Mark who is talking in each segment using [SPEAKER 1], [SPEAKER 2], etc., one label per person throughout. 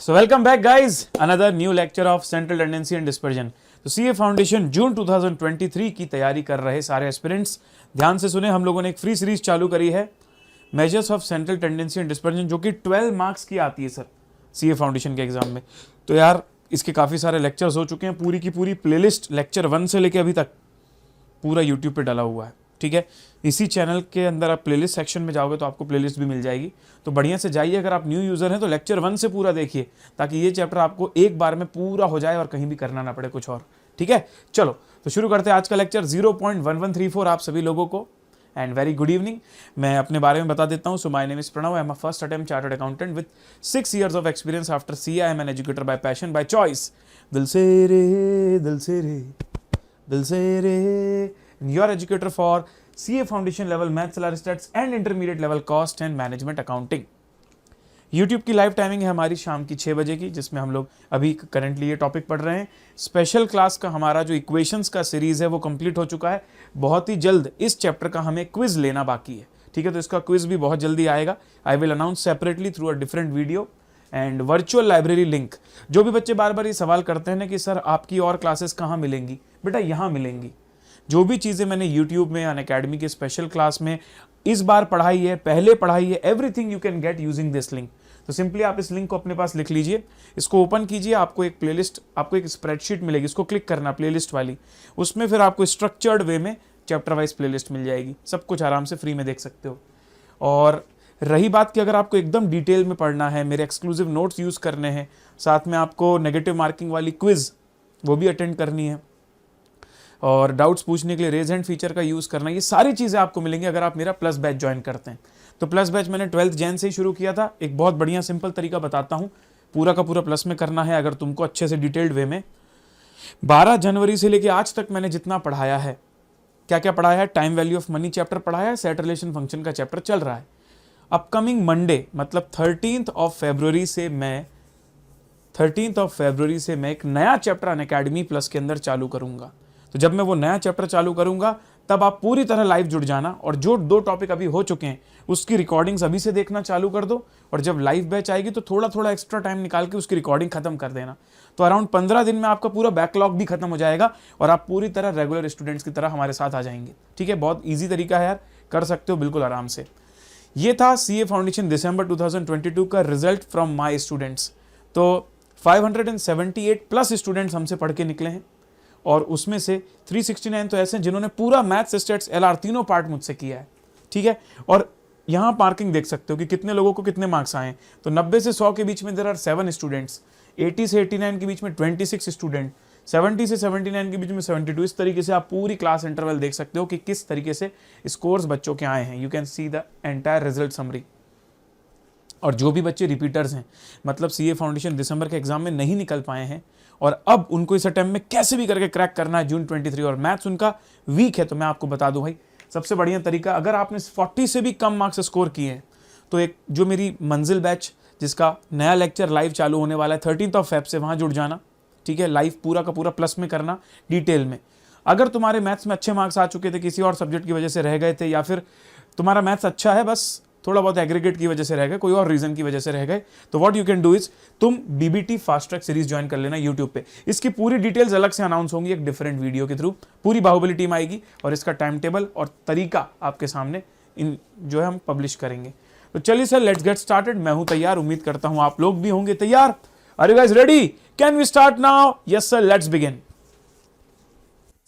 [SPEAKER 1] So welcome back guys, another new lecture of central tendency and dispersion. तो CA foundation जून 2023 की तैयारी कर रहे सारे एस्पिरेंट्स ध्यान से सुने। हम लोगों ने एक फ्री सीरीज चालू करी है measures of central tendency and dispersion, जो कि 12 मार्क्स की आती है सर सीए फाउंडेशन के एग्जाम में। तो यार इसके काफ़ी सारे लेक्चर्स हो चुके हैं, पूरी की पूरी प्लेलिस्ट लेक्चर 1 से लेके अभी तक पूरा यूट्यूब पे डाला हुआ है। ठीक है, इसी चैनल के अंदर आप प्लेलिस्ट सेक्शन में जाओगे तो आपको प्लेलिस्ट भी मिल जाएगी, तो बढ़िया से जाइए। अगर आप न्यू यूज़र हैं तो लेक्चर 1 से पूरा देखिए, ताकि ये चैप्टर आपको एक बार में पूरा हो जाए और कहीं भी करना ना पड़े कुछ और। ठीक है, चलो तो शुरू करते हैं आज का लेक्चर 0.1134 आप सभी लोगों को। And very good evening. मैं अपने बारे में बता देता हूँ। So my name is Pranav, I am a first attempt chartered accountant with 6 years of experience after CA. I am an educator by passion, by choice. दिल से रे दिल से रे दिल से रे, your educator for CA foundation level math, salary stats and intermediate level cost and management accounting. YouTube की लाइव टाइमिंग है हमारी शाम की 6 बजे की, जिसमें हम लोग अभी करंटली ये टॉपिक पढ़ रहे हैं। स्पेशल क्लास का हमारा जो इक्वेशंस का सीरीज है वो कंप्लीट हो चुका है। बहुत ही जल्द इस चैप्टर का हमें क्विज लेना बाकी है। ठीक है, तो इसका क्विज भी बहुत जल्दी आएगा। I will announce separately through a different video and virtual library link. जो भी बच्चे बार बार ये सवाल करते हैं ना कि सर आपकी और क्लासेस कहाँ मिलेंगी, बेटा यहाँ मिलेंगी। जो भी चीज़ें मैंने YouTube में अनअकैडमी के स्पेशल क्लास में इस बार पढ़ाई है, पहले पढ़ाई है, everything you can get using this link. तो सिंपली आप इस लिंक को अपने पास लिख लीजिए, इसको ओपन कीजिए, आपको एक प्लेलिस्ट, आपको एक स्प्रेडशीट मिलेगी, इसको क्लिक करना प्लेलिस्ट वाली। उसमें फिर आपको स्ट्रक्चर्ड वे में चैप्टर वाइज प्लेलिस्ट मिल जाएगी, सब कुछ आराम से फ्री में देख सकते हो। और रही बात कि अगर आपको एकदम डिटेल में पढ़ना है, मेरे एक्सक्लूसिव नोट्स यूज़ करने हैं, साथ में आपको नेगेटिव मार्किंग वाली क्विज वो भी अटेंड करनी है, और डाउट्स पूछने के लिए रेज हैंड फीचर का यूज़ करना, ये सारी चीज़ें आपको मिलेंगी अगर आप मेरा प्लस बैच ज्वाइन करते हैं। तो प्लस बैच मैंने 12th जैन से ही शुरू किया था। एक बहुत बढ़िया सिंपल तरीका बताता हूँ, पूरा का पूरा प्लस में करना है अगर तुमको अच्छे से डिटेल्ड वे में। 12 जनवरी से लेके आज तक मैंने जितना पढ़ाया है, क्या क्या पढ़ाया है, time value of money chapter पढ़ाया है, सेट रिलेशन फंक्शन का चैप्टर चल रहा है। अपकमिंग मंडे मतलब 13th ऑफ फरवरी से मैं एक नया चैप्टर अनअकैडमी प्लस के अंदर चालू करूंगा। तो जब मैं वो नया चैप्टर चालू करूंगा तब आप पूरी तरह लाइव जुड़ जाना, और जो 2 टॉपिक अभी हो चुके हैं उसकी रिकॉर्डिंग्स अभी से देखना चालू कर दो, और जब लाइव बैच आएगी तो थोड़ा थोड़ा एक्स्ट्रा टाइम निकाल के उसकी रिकॉर्डिंग खत्म कर देना। तो अराउंड 15 दिन में आपका पूरा बैकलॉग भी खत्म हो जाएगा और आप पूरी तरह रेगुलर स्टूडेंट्स की तरह हमारे साथ आ जाएंगे। ठीक है, बहुत ईजी तरीका है यार, कर सकते हो बिल्कुल आराम से। ये था सीए फाउंडेशन दिसंबर 2022 का रिजल्ट फ्रॉम माई स्टूडेंट्स। तो 578 प्लस स्टूडेंट्स हमसे पढ़ के निकले हैं, और उसमें से 369 तो ऐसे हैं जिन्होंने पूरा मैथ्स, स्टैट्स, एलआर तीनों पार्ट मुझसे किया है। ठीक है, और यहाँ मार्किंग देख सकते हो कि कितने लोगों को कितने मार्क्स आए हैं। तो 90 से 100 के बीच में देयर आर 7 स्टूडेंट्स, 80 से 89 के बीच में 26 स्टूडेंट, 70 से 79 के बीच में 72। इस तरीके से आप पूरी क्लास इंटरवल देख सकते हो कि किस तरीके से स्कोर्स बच्चों के आए हैं। You can see the entire result summary. और जो भी बच्चे रिपीटर्स हैं, मतलब सीए फाउंडेशन दिसंबर के एग्जाम में नहीं निकल पाए हैं और अब उनको इस अटेम्प्ट में कैसे भी करके क्रैक करना है जून 23, और मैथ्स उनका वीक है, तो मैं आपको बता दूं भाई सबसे बढ़िया तरीका, अगर आपने 40 से भी कम मार्क्स स्कोर किए हैं तो एक जो मेरी मंजिल बैच जिसका नया लेक्चर लाइव चालू होने वाला है 13th ऑफ फेब से, वहाँ जुड़ जाना। ठीक है, लाइव पूरा का पूरा प्लस में करना, डिटेल में। अगर तुम्हारे मैथ्स में अच्छे मार्क्स आ चुके थे, किसी और सब्जेक्ट की वजह से रह गए थे, या फिर तुम्हारा मैथ्स अच्छा है बस थोड़ा बहुत एग्रीगेट की वजह से रह गए, कोई और रीजन की वजह से रह गए, तो what you can do is तुम BBT fast track series join कर लेना यूट्यूब पे। इसकी पूरी डिटेल्स अलग से अनाउंस होंगी एक डिफरेंट वीडियो के थ्रू, पूरी बाहुबली टीम आएगी और इसका टाइम टेबल और तरीका आपके सामने इन जो है हम पब्लिश करेंगे। तो चलिए सर, लेट्स गेट स्टार्टेड। मैं हूं तैयार, उम्मीद करता हूं आप लोग भी होंगे तैयार। Are you guys ready? Can we start now? Yes sir, let's begin.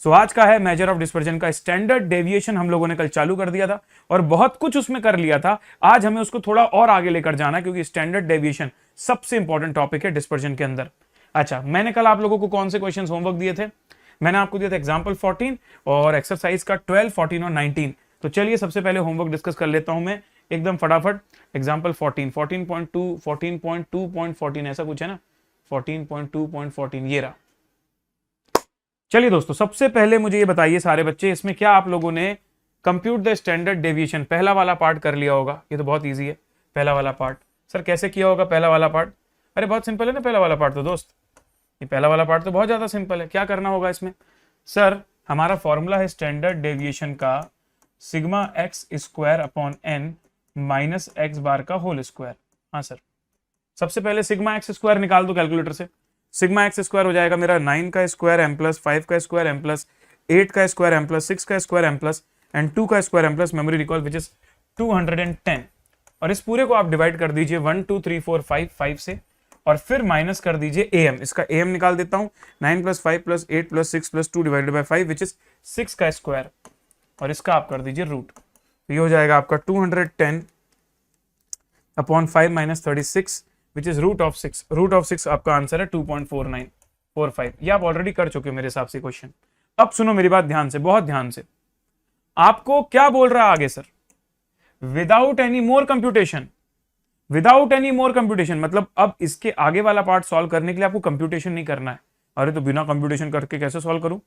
[SPEAKER 1] So आज का है मेजर ऑफ डिस्पर्जन का स्टैंडर्ड डेविएशन। हम लोगों ने कल चालू कर दिया था और बहुत कुछ उसमें कर लिया था। आज हमें उसको थोड़ा और आगे लेकर जाना है, क्योंकि स्टैंडर्ड डेविएशन सबसे इंपॉर्टेंट टॉपिक है डिस्पर्जन के अंदर। अच्छा, मैंने कल आप लोगों को कौन से क्वेश्चंस होमवर्क दिए थे? मैंने आपको दिया था एग्जाम्पल 14 और एक्सरसाइज का 12, 14 और 19। तो चलिए सबसे पहले होमवर्क डिस्कस कर लेता हूं मैं एकदम फटाफट। एग्जाम्पल 14, 14.2, 14.2.14 ऐसा कुछ है ना, 14.2.14 ये रहा। चलिए दोस्तों, सबसे पहले मुझे ये बताइए सारे बच्चे, इसमें क्या आप लोगों ने कंप्यूट द स्टैंडर्ड डेविएशन पहला वाला पार्ट कर लिया होगा? ये तो बहुत इजी है पहला वाला पार्ट। सर कैसे किया होगा पहला वाला पार्ट? अरे बहुत सिंपल है ना पहला वाला पार्ट तो दोस्त, ये पहला वाला पार्ट तो बहुत ज्यादा सिंपल है। क्या करना होगा इसमें? सर हमारा फॉर्मूला है स्टैंडर्ड डेविएशन का sigma x square upon n minus x bar का होल स्क्वायर। हाँ सर, सबसे पहले सिग्मा एक्स स्क्वायर निकाल दो कैलकुलेटर से। सिग्मा एक्स स्क्वायर हो जाएगा मेरा 9 का स्क्वायर एम प्लस 5 का स्क्वायर एम प्लस 8 का स्क्वायर एम प्लस 6 का स्क्वायर एम प्लस एंड 2 का square M plus memory recall which is 210। और इस पूरे को आप डिवाइड कर दीजिए 1 2 3 4 5 5 से और फिर माइनस कर दीजिए एम। इसका एम निकाल देता हूं 9 plus 5 plus 8 plus 6 plus 2 divided by 5 which is 6 का स्क्वायर और इसका आप कर दीजिए रूट। तो ये हो जाएगा आपका 210 upon 5 minus 36 which is root of 6। Root of 6 आपका आंसर है 2.4945। ये आप ऑलरेडी कर चुके मेरे हिसाब से क्वेश्चन। अब सुनो मेरी बात ध्यान से, बहुत ध्यान से। आपको क्या बोल रहा है आगे sir? Without any more computation. Without any more computation मतलब अब इसके आगे वाला पार्ट सॉल्व करने के लिए आपको कंप्यूटेशन नहीं करना है। अरे तो बिना कंप्यूटेशन करके कैसे सॉल्व करूं?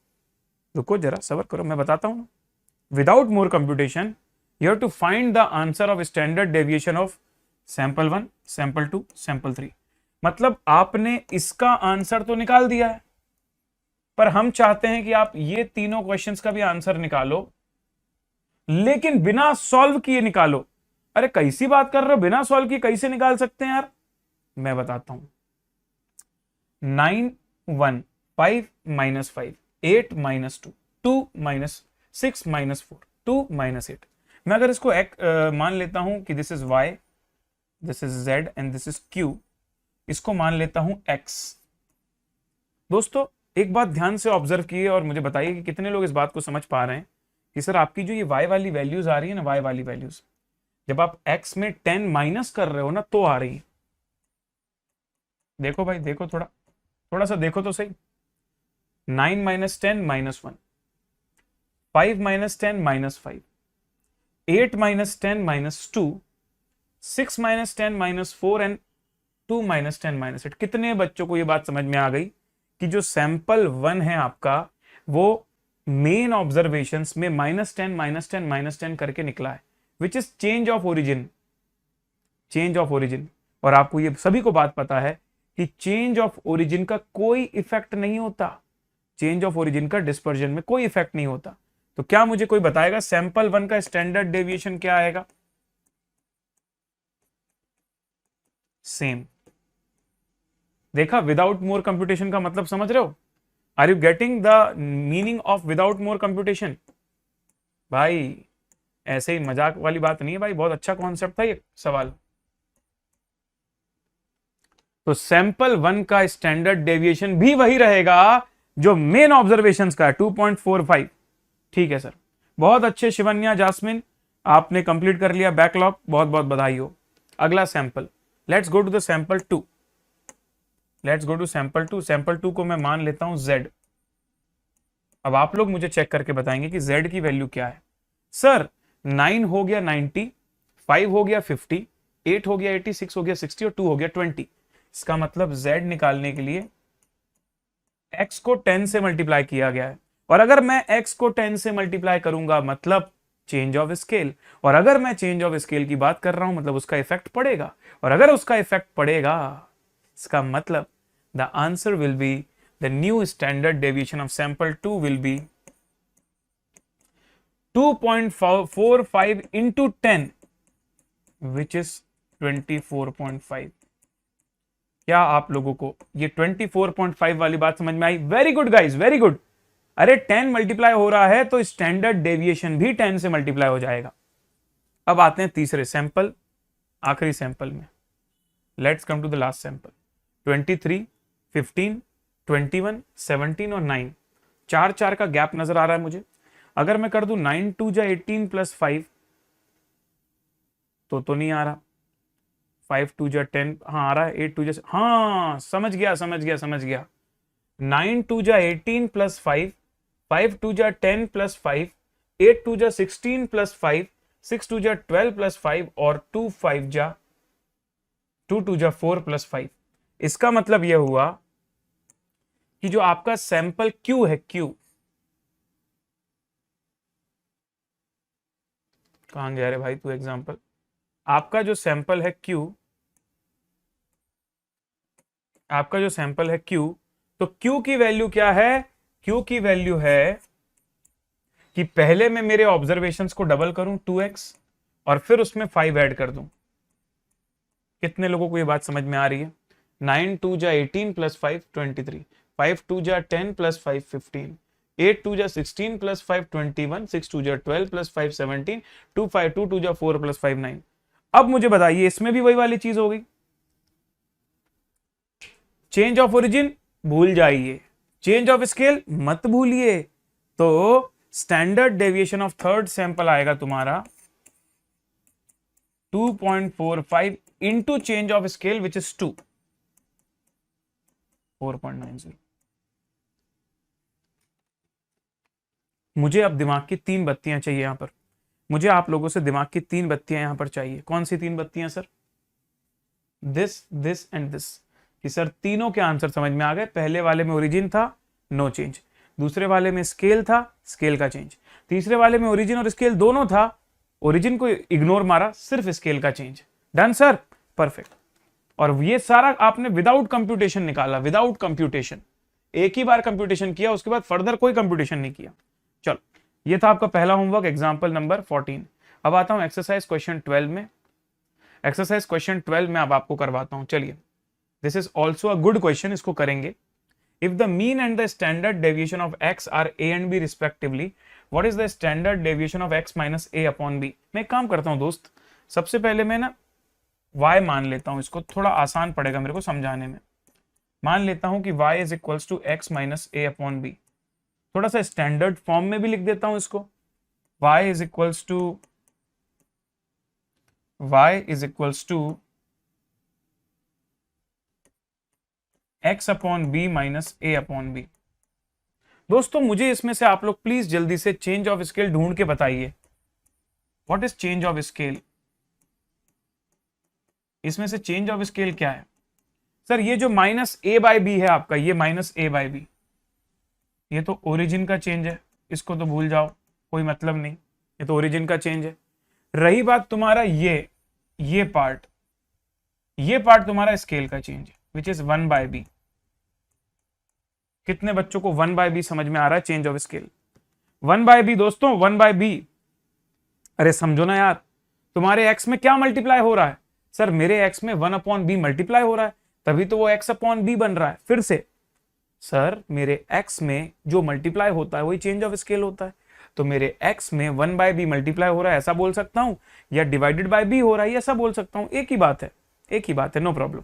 [SPEAKER 1] रुको जरा सबर करो, मैं बताता हूं। Without more computation you have to find the answer of standard deviation of sample 1, sample 2, sample 3। मतलब आपने इसका आंसर तो निकाल दिया है, पर हम चाहते हैं कि आप ये तीनों क्वेश्चंस का भी आंसर निकालो, लेकिन बिना सॉल्व किए निकालो। अरे कैसी बात कर रहे हो, बिना सॉल्व किए कैसे निकाल सकते हैं यार? मैं बताता हूं। 9 1 5 minus 5 8 minus 2 2 minus 6 minus 4 2 minus 8। मैं अगर इसको मान लेता हूं कि this is y, this is z and this is q, इसको मान लेता हूं x। दोस्तों एक बात ध्यान से ऑब्जर्व किए और मुझे बताइए कि कितने लोग इस बात को समझ पा रहे हैं कि सर आपकी जो ये y वाली वैल्यूज आ रही है ना, y वाली वैल्यूज जब आप x में 10 माइनस कर रहे हो ना तो आ रही है। देखो भाई देखो, थोड़ा सा देखो तो सही। 9 minus 10 minus 1, 5 minus 10 minus 5, 8 minus 10 minus 2, 6 minus 10 minus 4 and 2 minus 10 minus 8। कितने बच्चों को ये बात समझ में आ गई कि जो सैंपल 1 है आपका वो मेन ऑब्जर्वेशंस में -10 -10 -10 करके निकला है, which is change of origin. Change of origin. और आपको ये सभी को बात पता है कि चेंज ऑफ ओरिजिन का कोई इफेक्ट नहीं होता। चेंज ऑफ ओरिजिन का डिस्पर्जन में कोई इफेक्ट नहीं होता। तो क्या मुझे कोई बताएगा सैंपल 1 का स्टैंडर्ड डेविएशन क्या आएगा? सेम। देखा, विदाउट मोर कंप्यूटेशन का मतलब समझ रहे हो? Are you getting the meaning of without more computation? भाई ऐसे ही मजाक वाली बात नहीं है भाई, बहुत अच्छा कॉन्सेप्ट था ये सवाल। तो सैंपल 1 का स्टैंडर्ड डेविएशन भी वही रहेगा जो मेन ऑब्जर्वेशंस का है, 2.45। ठीक है सर, बहुत अच्छे शिवन्या जास्मिन, आपने कंप्लीट कर लिया बैकलॉग, बहुत बहुत बधाई हो। अगला sample, let's go to the sample 2। Let's go to sample 2। Sample 2 को मैं मान लेता हूं z। अब आप लोग मुझे चेक करके बताएंगे कि z की वैल्यू क्या है। सर 9 हो गया 90, 5 हो गया 50, 8 हो गया 80, 6 हो गया 60 और 2 हो गया 20। इसका मतलब z निकालने के लिए x को 10 से मल्टीप्लाई किया गया है। और अगर मैं x को 10 से मल्टीप्लाई करूंगा मतलब चेंज ऑफ स्केल, और अगर मैं चेंज ऑफ स्केल की बात कर रहा हूं मतलब उसका इफेक्ट पड़ेगा, और अगर उसका इफेक्ट पड़ेगा इसका मतलब the answer will be the new standard deviation of sample 2 will be 2.45 into 10 which is 24.5। क्या आप लोगों को ये 24.5 वाली बात समझ में आई? Very good guys, very good. अरे 10 मल्टीप्लाई हो रहा है तो स्टैंडर्ड डेविएशन भी 10 से मल्टीप्लाई हो जाएगा। अब आते हैं तीसरे सैंपल, आखिरी सैंपल में। Let's come to the last sample. 23, 15, 21, 17 और 9, 4 का गैप नजर आ रहा है मुझे। अगर मैं कर दूं 9 2 जा 18 प्लस 5 तो नहीं आ रहा। 5 2 जा 10, हाँ आ रहा है। 8 2 जा, हाँ समझ गया। 9 2 जा 18 प्लस 5, 5 2 जा 10 प्लस 5, 8 2 जा 16 प्लस 5, 6 2 जा 12 प्लस 5 और 2 2 जा 4 प्लस 5। इसका मतलब यह हुआ कि जो आपका सैंपल Q है, Q कहां गया रे भाई तू एग्जाम्पल? आपका जो सैंपल है Q, आपका जो सैंपल है Q, तो Q की वैल्यू क्या है? Q की वैल्यू है कि पहले मैं मेरे ऑब्जर्वेशंस को डबल करूं 2x और फिर उसमें 5 ऐड कर दूं। कितने लोगों को ये बात समझ में आ रही है? 9 2 जा 18 प्लस 5 23, 5 2 जा 10 प्लस 5 15, 8 2 जा 16 प्लस 5 21, 6 2 जा 12 प्लस 5 17, 2 5 2 2 जा 4 प्लस 5 9। अब मुझे बताइए इसमें भी वही वाली चीज हो गई। चेंज ऑफ ओरिजिन भूल जाइए, चेंज ऑफ स्केल मत भूलिए। तो standard deviation of third sample आएगा तुम्हारा 2.45 into change of scale which is 2, 4.90। मुझे अब दिमाग की 3 बत्तियां चाहिए यहां पर, मुझे आप लोगों से दिमाग की 3 बत्तियां यहां पर चाहिए। कौन सी 3 बत्तियां सर? This and this. कि सर तीनों के आंसर समझ में आ गए। पहले वाले में ओरिजिन था, नो चेंज। दूसरे वाले में स्केल था, स्केल का चेंज। तीसरे वाले में ओरिजिन और स्केल दोनों था, ओरिजिन को इग्नोर मारा, सिर्फ स्केल का चेंज। Done sir, perfect. और ये सारा आपने विदाउट कंप्यूटेशन निकाला, विदाउट कंप्यूटेशन। एक ही बार कंप्यूटेशन किया, उसके बाद फर्दर कोई कंप्यूटेशन नहीं किया। चलो, ये था आपका पहला होमवर्क, एग्जाम्पल नंबर 14। अब आता हूं एक्सरसाइज क्वेश्चन 12 में। एक्सरसाइज क्वेश्चन 12 में अब आपको करवाता हूं। चलिए, this is also a good question, इसको करेंगे। If the mean and the standard deviation of X are A and B respectively, what is the standard deviation of X minus A upon B. मैं एक काम करता हूं दोस्त, सबसे पहले मैं ना y मान लेता हूं, इसको थोड़ा आसान पड़ेगा मेरे को समझाने में। मान लेता हूं कि y is equals to X minus A upon B. थोड़ा सा स्टैंडर्ड फॉर्म में भी लिख देता हूं इसको। y is equals to X upon B minus A upon B. दोस्तों मुझे इसमें से आप लोग प्लीज जल्दी से चेंज ऑफ स्केल ढूंढ के बताइए। What is change of scale? इसमें से चेंज ऑफ स्केल क्या है? सर ये जो माइनस ए बाई बी है आपका, ये माइनस ए बाई बी, ये तो ओरिजिन का चेंज है, इसको तो भूल जाओ, कोई मतलब नहीं, ये तो ओरिजिन का चेंज है। रही बात तुम्हारा ये पार्ट तुम्हारा स्केल का चेंज है, विच इज 1 बाय बी। कितने बच्चों को 1 बाय बी समझ में आ रहा है? Change of scale 1 by B दोस्तों, 1 बाय बी। अरे समझो ना यार, तुम्हारे एक्स में क्या मल्टीप्लाई हो रहा है? सर मेरे एक्स में 1 अपॉन बी मल्टीप्लाई हो रहा है, तभी तो वो एक्स अपॉन बी बन रहा है। फिर से सर मेरे एक्स में जो मल्टीप्लाई होता है वही चेंज ऑफ स्केल होता है, तो मेरे एक्स में 1 बाय बी मल्टीप्लाई हो रहा है ऐसा बोल सकता हूं, या डिवाइडेड बाय बी हो रहा है ऐसा बोल सकता हूं। एक ही बात है, नो प्रॉब्लम।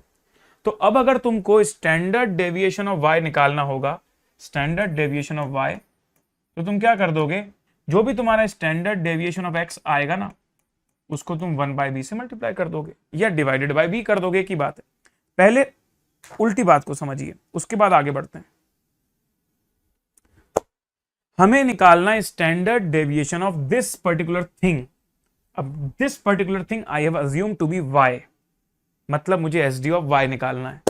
[SPEAKER 1] तो अब अगर तुमको स्टैंडर्ड डेविएशन ऑफ y निकालना होगा, स्टैंडर्ड डेविएशन ऑफ y, तो तुम क्या कर दोगे? जो भी तुम्हारा स्टैंडर्ड डेविएशन ऑफ x आएगा ना, उसको तुम 1 बाय बी से मल्टीप्लाई कर दोगे या डिवाइडेड बाय बी कर दोगे। की बात है, पहले उल्टी बात को समझिए, उसके बाद आगे बढ़ते हैं। हमें निकालना है standard deviation of this particular thing. अब this particular thing I have assume to be y, मतलब मुझे एस डी ऑफ y निकालना है।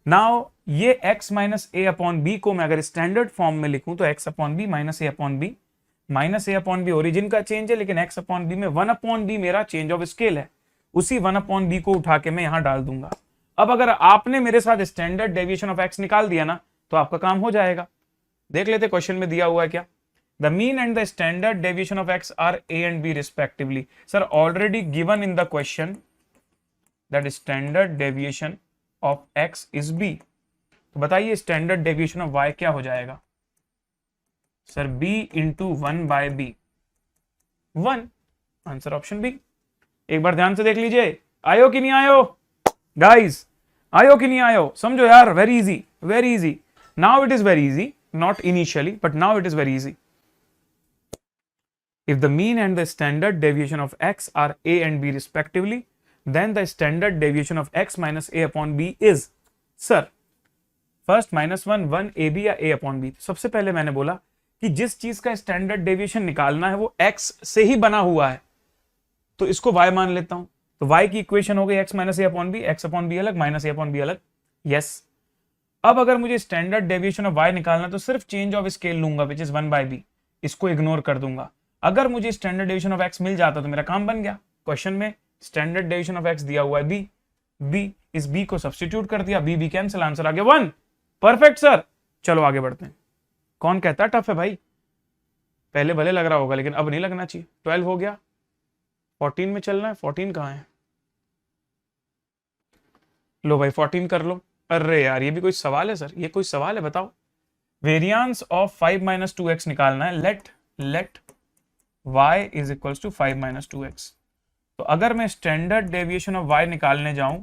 [SPEAKER 1] नाउ ये x minus A upon B को मैं अगर स्टैंडर्ड फॉर्म में लिखूं तो x upon B minus A upon B. Minus A upon B origin का चेंज है, लेकिन x अपॉन बी में 1 अपॉन बी मेरा चेंज ऑफ स्केल है, उसी 1 अपॉन बी को उठा के मैं यहां डाल दूंगा। अब अगर आपने मेरे साथ स्टैंडर्ड डेविएशन ऑफ x निकाल दिया ना, तो आपका काम हो जाएगा। देख लेते क्वेश्चन में दिया हुआ है क्या। The mean and the standard deviation of x are a and b respectively. Sir already given in the question that standard deviation of x is b। तो बताइए स्टैंडर्ड डेविएशन ऑफ y क्या हो जाएगा? Sir b into 1 by B, 1। Answer option B. एक बार ध्यान से देख लीजिए, आयो कि नहीं आयो गाइस, आयो कि नहीं आयो? समझो यार, very easy, very easy. Now it is very easy, not initially but now it is very easy. If the mean and the standard deviation of x are a and b respectively, then the standard deviation of x minus a upon b is, sir, first -1 1 ab या a upon b। सबसे पहले मैंने बोला कि जिस चीज का standard deviation निकालना है वो x से ही बना हुआ है, तो इसको y मान लेता हूं। तो y की इक्वेशन हो गई x minus A upon B, x upon B अलग माइनस ए अपॉन बी अलग। यस, अब अगर मुझे स्टैंडर्ड डेविएशन ऑफ y निकालना तो सिर्फ चेंज ऑफ स्केल लूंगा विच इज 1 बाय बी, इसको इग्नोर कर दूंगा। अगर मुझे स्टैंडर्ड डेविएशन ऑफ x मिल जाता तो मेरा काम बन गया। क्वेश्चन में स्टैंडर्ड डेविएशन ऑफ x दिया हुआ है b, इस b को सब्स्टिट्यूट कर दिया, b कैंसिल, आंसर आ गया 1। परफेक्ट सर, चलो आगे बढ़ते हैं। कौन कहता है टफ है भाई? पहले भले लग रहा होगा लेकिन अब नहीं लगना चाहिए। 12 हो गया, 14 में चलना है। 14 कहां है? लो भाई 14 कर लो। अरे यार ये भी कोई सवाल है सर, ये कोई सवाल है, बताओ। वेरियंस ऑफ 5 माइनस 2x निकालना है। Let y is equals to 5 minus 2x। तो अगर मैं स्टैंडर्ड डेविएशन ऑफ y निकालने जाऊं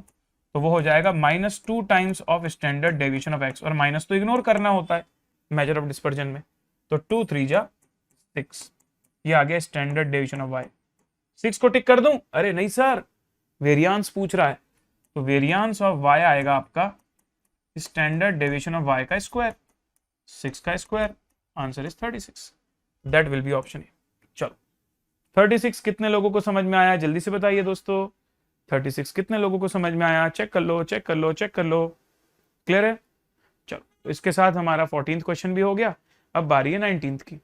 [SPEAKER 1] तो वो हो जाएगा -2 times of standard deviation of x, और माइनस तो इग्नोर करना होता है मेजर ऑफ डिस्पर्जन में। तो 2 3 जा 6, ये आ गया स्टैंडर्ड डेविएशन ऑफ y। 6 को टिक कर दूं? अरे नहीं सर, वेरियंस पूछ रहा है, तो वेरियंस ऑफ y आएगा आपका स्टैंडर्ड डेविएशन ऑफ y का स्क्वायर, 6 का square. Answer is 36। That will be option A. चलो 36 कितने लोगों को समझ में आया, जल्दी से बताइए दोस्तों। 36 कितने लोगों को समझ में आया? चेक कर लो, चेक कर लो, चेक कर लो। क्लियर है? चलो तो इसके साथ हमारा 14th क्वेश्चन भी हो गया। अब बारी है 19th की।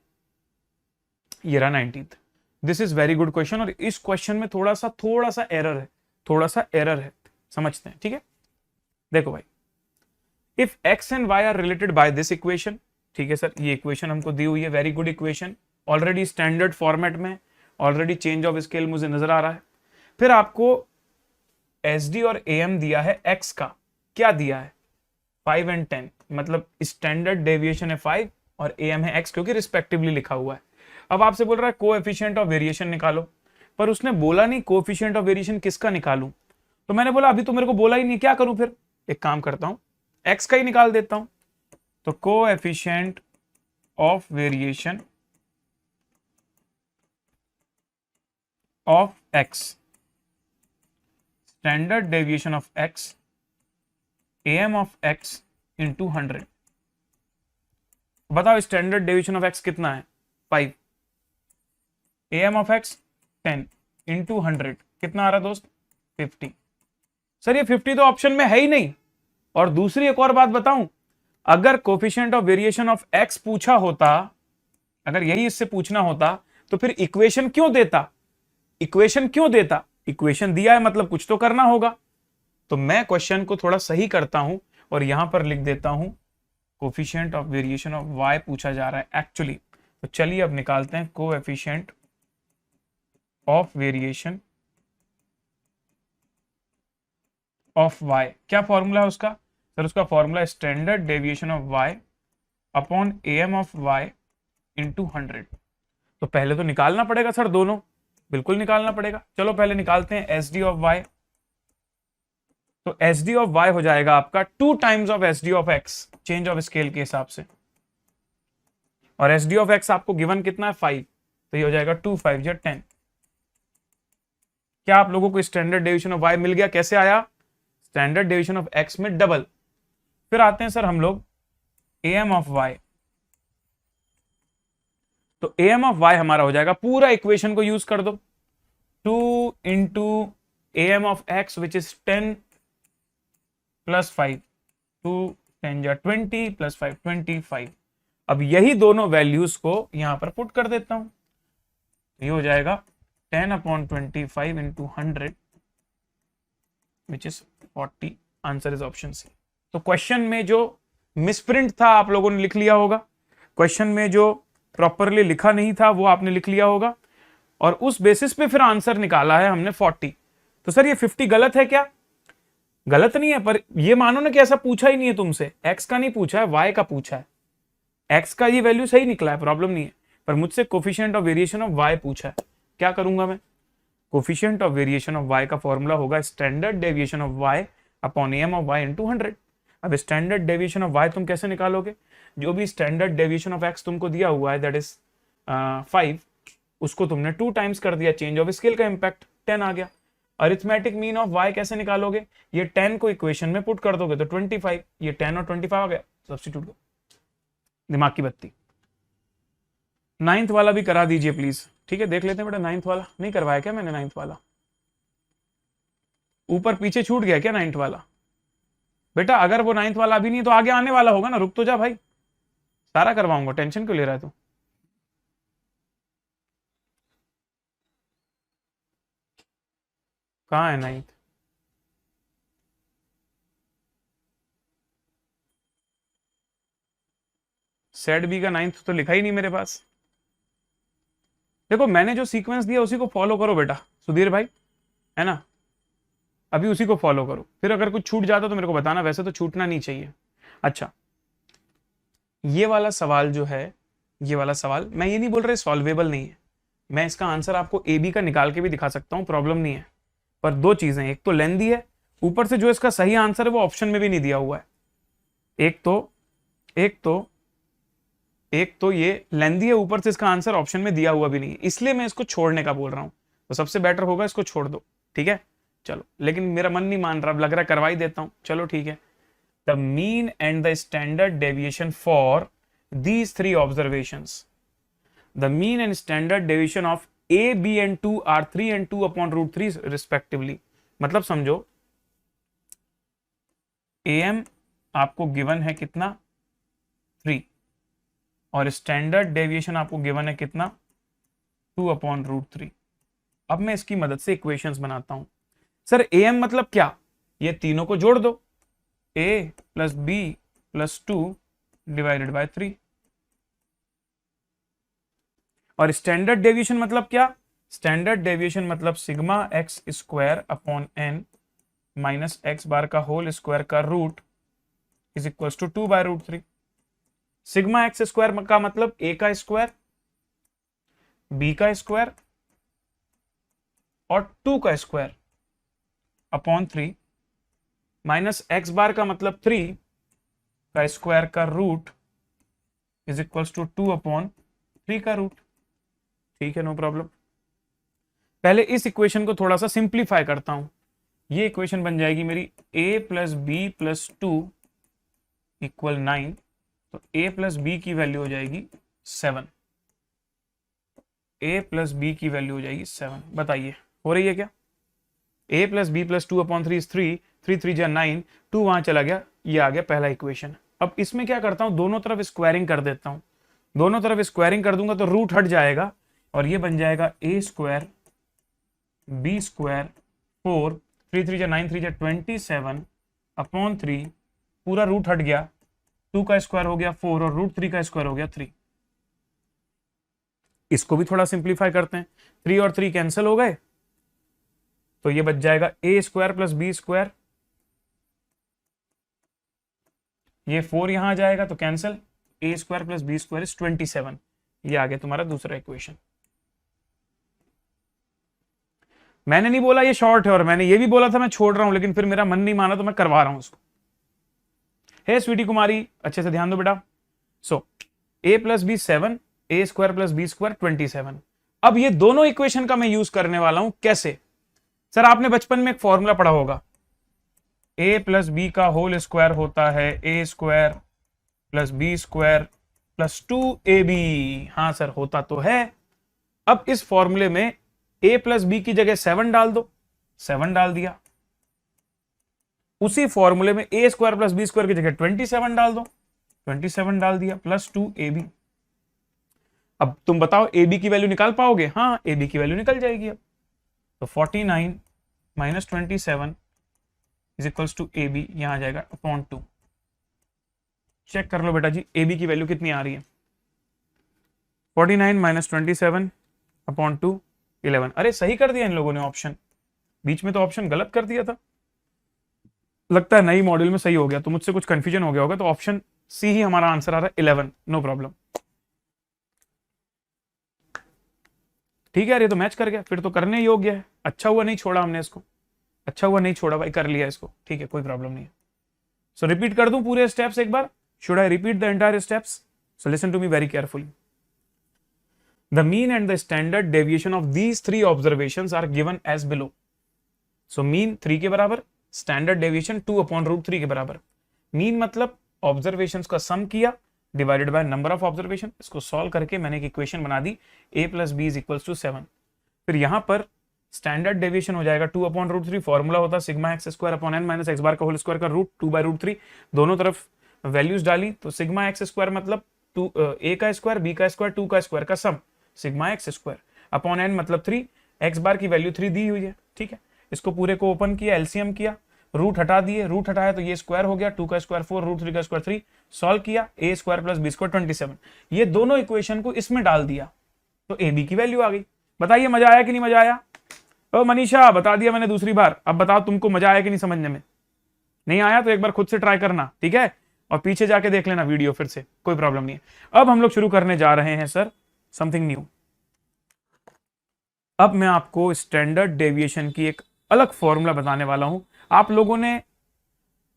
[SPEAKER 1] ये रहा 19th। This is very good question, और इस क्वेश्चन में थोड़ा सा एरर है, थोड़ा सा एरर है, समझते हैं। ठीक है, देखो भाई, if x and y are related by this equation. ठीक है सर, ये इक्वेशन हमको दी हुई है, very good equation, already standard format में, ऑलरेडी चेंज ऑफ स्केल मुझे नजर आ रहा है। फिर आपको SD और AM दिया है, x का क्या दिया है? 5 एंड 10, मतलब स्टैंडर्ड डेविएशन है 5 और AM है x, क्योंकि रिस्पेक्टिवली लिखा हुआ है। अब आपसे बोल रहा है कोएफिशिएंट ऑफ वेरिएशन निकालो, पर उसने बोला नहीं कोएफिशिएंट ऑफ वेरिएशन किसका निकालूं। तो मैंने बोला अभी तो मेरे को बोला ही नहीं, क्या करूं फिर? एक काम करता हूं, x का ही निकाल देता हूं। तो coefficient of variation of x, standard deviation of x, AM of x into 100। बताओ स्टैंडर्ड डेविएशन ऑफ x कितना है? 5, AM ऑफ x 10 इंटू 100 कितना आ रहा दोस्त? 50। सर ये 50 तो ऑप्शन में है ही नहीं। और दूसरी एक और बात बताऊं, अगर coefficient of variation of x पूछा होता, अगर यही इससे पूछना होता, तो फिर इक्वेशन क्यों देता? इक्वेशन क्यों देता? इक्वेशन दिया है मतलब कुछ तो करना होगा। तो मैं क्वेश्चन को थोड़ा सही करता हूं और यहां पर लिख देता हूं coefficient of variation of y पूछा जा रहा है एक्चुअली। तो चलिए अब निकालते हैं coefficient of variation of y। क्या फॉर्मूला है उसका? सर उसका formula standard deviation of y upon AM of y into 100। तो पहले तो निकालना पड़ेगा सर, दोनों बिल्कुल निकालना पड़ेगा। चलो पहले निकालते हैं SD ऑफ y। तो SD ऑफ y हो जाएगा आपका 2 times of SD of x, change of scale के हिसाब से। और SD ऑफ x आपको गिवन कितना है? 5, तो ये हो जाएगा 2 5 या 10। क्या आप लोगों को स्टैंडर्ड डेविएशन ऑफ y मिल गया? कैसे आया? स्टैंडर्ड डेविएशन ऑफ x में डबल। फिर आते हैं सर हम लोग AM ऑफ y। तो AM ऑफ y हमारा हो जाएगा, पूरा इक्वेशन को यूज कर दो, 2 into AM of x which is 10 plus 5, 2 10 या 20 प्लस 5 25। अब यही दोनों वैल्यूज को यहां पर पुट कर देता हूं, ये हो जाएगा 10 upon 25 into 100 which is 40। Answer is option C. तो क्वेश्चन में जो मिसप्रिंट था आप लोगों ने लिख लिया होगा, क्वेश्चन में जो प्रॉपरली लिखा नहीं था वो आपने लिख लिया होगा, और उस बेसिस पे फिर आंसर निकाला है हमने 40। तो सर ये 50 गलत है क्या? गलत नहीं है, पर ये मानो ना कि ऐसा पूछा ही नहीं है तुमसे, x का नहीं पूछा है, y का पूछा है। x का ये वैल्यू सही निकला है, प्रॉब्लम नहीं है, पर मुझसे coefficient of variation of y पूछा है। क्या करूंगा मैं? Coefficient of variation of y का फॉर्मूला होगा standard deviation of y upon AM of y into 100। अब स्टैंडर्ड डेविएशन ऑफ y तुम कैसे निकालोगे? जो भी स्टैंडर्ड डेविएशन ऑफ x तुमको दिया हुआ है दैट इज 5, उसको तुमने 2 टाइम्स कर दिया, चेंज ऑफ स्केल का इंपैक्ट 10 आ गया। अरिथमेटिक मीन ऑफ y कैसे निकालोगे? ये 10 को इक्वेशन में पुट कर दोगे तो 25, ये 10 और 25 आ गया, सब्स्टिट्यूट करो। दिमाग की बत्ती। 9th वाला भी करा दीजिए प्लीज। ठीक है, देख लेते हैं बेटा, 9th वाला नहीं करवाया क्या मैंने? 9th वाला ऊपर पीछे छूट गया क्या 9th वाला? बेटा अगर वो 9th वाला अभी नहीं तो आगे आने वाला होगा ना, रुक तो जा भाई, सारा करवाऊंगा, टेंशन क्यों ले रहा है तू? कहाँ है 9th? सेट बी का 9th तो लिखा ही नहीं मेरे पास। देखो मैंने जो सीक्वेंस दिया उसी को फॉलो करो बेटा सुधीर भाई, है ना? अभी उसी को फॉलो करो, फिर अगर कुछ छूट जाता तो मेरे को बताना, वैसे तो छूटना नहीं चाहिए। अच्छा, ये वाला सवाल जो है, ये वाला सवाल मैं ये नहीं बोल रहा सॉल्वेबल नहीं है, मैं इसका आंसर आपको ए बी का निकाल के भी दिखा सकता हूं, प्रॉब्लम नहीं है। पर दो चीजें, एक तो लेंदी है, ऊपर से जो इसका सही आंसर है वो ऑप्शन में भी नहीं दिया हुआ है। एक तो ये लेंदी है, ऊपर से इसका आंसर ऑप्शन में दिया हुआ भी नहीं है, इसलिए मैं इसको छोड़ने का बोल रहा हूं। तो सबसे बेटर होगा इसको छोड़ दो, ठीक है। चलो, लेकिन मेरा मन नहीं मान रहा, अब लग रहा है करवा ही देता हूं, चलो ठीक है। The mean and the standard deviation for these three observations, the mean and standard deviation of A B and 2 are 3 and 2 upon √3 respectively. मतलब समझो, AM आपको गिवन है कितना 3, और स्टैंडर्ड डेविएशन आपको गिवन है कितना 2 upon √3। अब मैं इसकी मदद से इक्वेशंस बनाता हूं। सर AM मतलब क्या, ये तीनों को जोड़ दो, A + B + 2 डिवाइडेड बाय 3। और स्टैंडर्ड डेविएशन मतलब क्या, स्टैंडर्ड डेविएशन मतलब sigma x square upon n minus x bar का होल स्क्वायर का root is equal to 2/√3। Sigma x square का मतलब a का स्क्वायर, b का स्क्वायर और 2 का square upon 3 minus x bar का मतलब 3 का स्क्वायर का रूट इज इक्वल टू 2/3 का रूट। ठीक है, नो प्रॉब्लम। पहले इस इक्वेशन को थोड़ा सा सिंप्लीफाई करता हूं। ये इक्वेशन बन जाएगी मेरी a + b + 2 = 9। तो a + b की वैल्यू हो जाएगी 7। a + b की वैल्यू हो जाएगी 7। बताइए हो रही है क्या? a + b + 2/3 is 3, 3 3 जा 9, 2 वहां चला गया, ये आ गया पहला इक्वेशन। अब इसमें क्या करता हूं, दोनों तरफ स्क्वायरिंग कर देता हूं। दोनों तरफ स्क्वायरिंग कर दूंगा तो रूट हट जाएगा और ये बन जाएगा a स्क्वायर b स्क्वायर 4, 3 3 जा 9, 3 जा 27 अपॉन 3, पूरा रूट हट गया, 2 का स्क्वायर हो गया 4 और √3 का स्क्वायर हो गया 3। इसको भी थोड़ा सिंप्लीफाई करते हैं, 3 और 3 कैंसिल हो गए, तो ये बच जाएगा a स्क्वायर + b स्क्वायर, ये 4 यहां आ जाएगा तो cancel, a square + b square is 27। ये आ गया तुम्हारा दूसरा इक्वेशन। मैंने नहीं बोला ये शॉर्ट है, और मैंने ये भी बोला था मैं छोड़ रहा हूं, लेकिन फिर मेरा मन नहीं माना तो मैं करवा रहा हूं उसको। हे स्वीटी कुमारी, अच्छे से ध्यान दो बेटा। सो a + b 7, a square + b square 27। अब ये दोनों इक्वेशन का मैं यूज करने वाला हूं। कैसे? सर आपने बचपन में एक फॉर्मूला पढ़ा होगा, a + b का होल स्क्वायर होता है a square + b square + 2ab। हाँ सर, होता तो है। अब इस फॉर्मूले में a + b की जगह 7 डाल दो, 7 डाल दिया। उसी फॉर्मूले में a स्क्वायर + b स्क्वायर की जगह 27 डाल दो, 27 डाल दिया, + 2ab। अब तुम बताओ ab की वैल्यू निकाल पाओगे? हाँ, ab की वैल्यू निकल जाएगी। अब तो 49 - 27 इज इक्वल्स टू ab, यहां आ जाएगा अपॉन 2। चेक कर लो बेटा जी, ab की वैल्यू कितनी आ रही है? 49 - 27 अपॉन 2 11। अरे सही कर दिया इन लोगों ने ऑप्शन, बीच में तो ऑप्शन गलत कर दिया था। लगता है नई मॉड्यूल में सही हो गया, तो मुझसे कुछ कंफ्यूजन हो गया होगा। तो ऑप्शन सी ही हमारा आंसर आ रहा है 11, नो प्रॉब्लम। ठीक है यार, ये तो मैच कर गया, फिर तो करने योग्य है। अच्छा हुआ नहीं छोड़ा हमने इसको, अच्छा हुआ नहीं छोड़ा भाई, कर लिया इसको। ठीक है, कोई प्रॉब्लम नहीं है। सो रिपीट कर दूं पूरे स्टेप्स एक बार? Should I repeat the entire steps? So listen to me very carefully. The mean and the standard deviation of these three observations are given as below. So mean 3 के बराबर, standard deviation 2/√3 के बराबर। mean मतलब observations का sum किया divided by number of observation। इसको solve करके मैंने एक equation बना दी, a + b = 7। फिर यहां पर standard deviation हो जाएगा 2/√3, फॉर्मूला होता sigma x square upon n minus x bar का होल स्क्वायर का रूट 2/√3। दोनों तरफ वैल्यूज डाली तो सिग्मा एक्स स्क्वायर मतलब a का स्क्वायर, b का स्क्वायर, 2 का स्क्वायर का sum sigma x square upon n मतलब 3, एक्स बार की वैल्यू 3 दी हुई है। ठीक है, इसको पूरे को ओपन किया, एलसीएम किया, रूट हटा दिए, रूट हटाया तो ये स्क्वायर हो गया, 2 का स्क्वायर 4, √3 का स्क्वायर 3, सॉल्व किया, a स्क्वायर + b स्क्वायर 27। ये दोनों इक्वेशन को इसमें डाल दिया तो ab की वैल्यू आ गई। बताइए मजा आया कि नहीं मजा आया? ओ मनीषा, बता दिया मैंने दूसरी बार, अब बताओ तुमको मजा आया कि नहीं समझने में? नहीं आया तो एक बार खुद से ट्राई करना, ठीक है, और पीछे जाके देख लेना वीडियो फिर से, कोई प्रॉब्लम नहीं है। अब हम लोग शुरू करने जा रहे हैं सर समथिंग न्यू। अब मैं आपको स्टैंडर्ड डेविएशन की एक अलग फॉर्मूला बताने वाला हूं। आप लोगों ने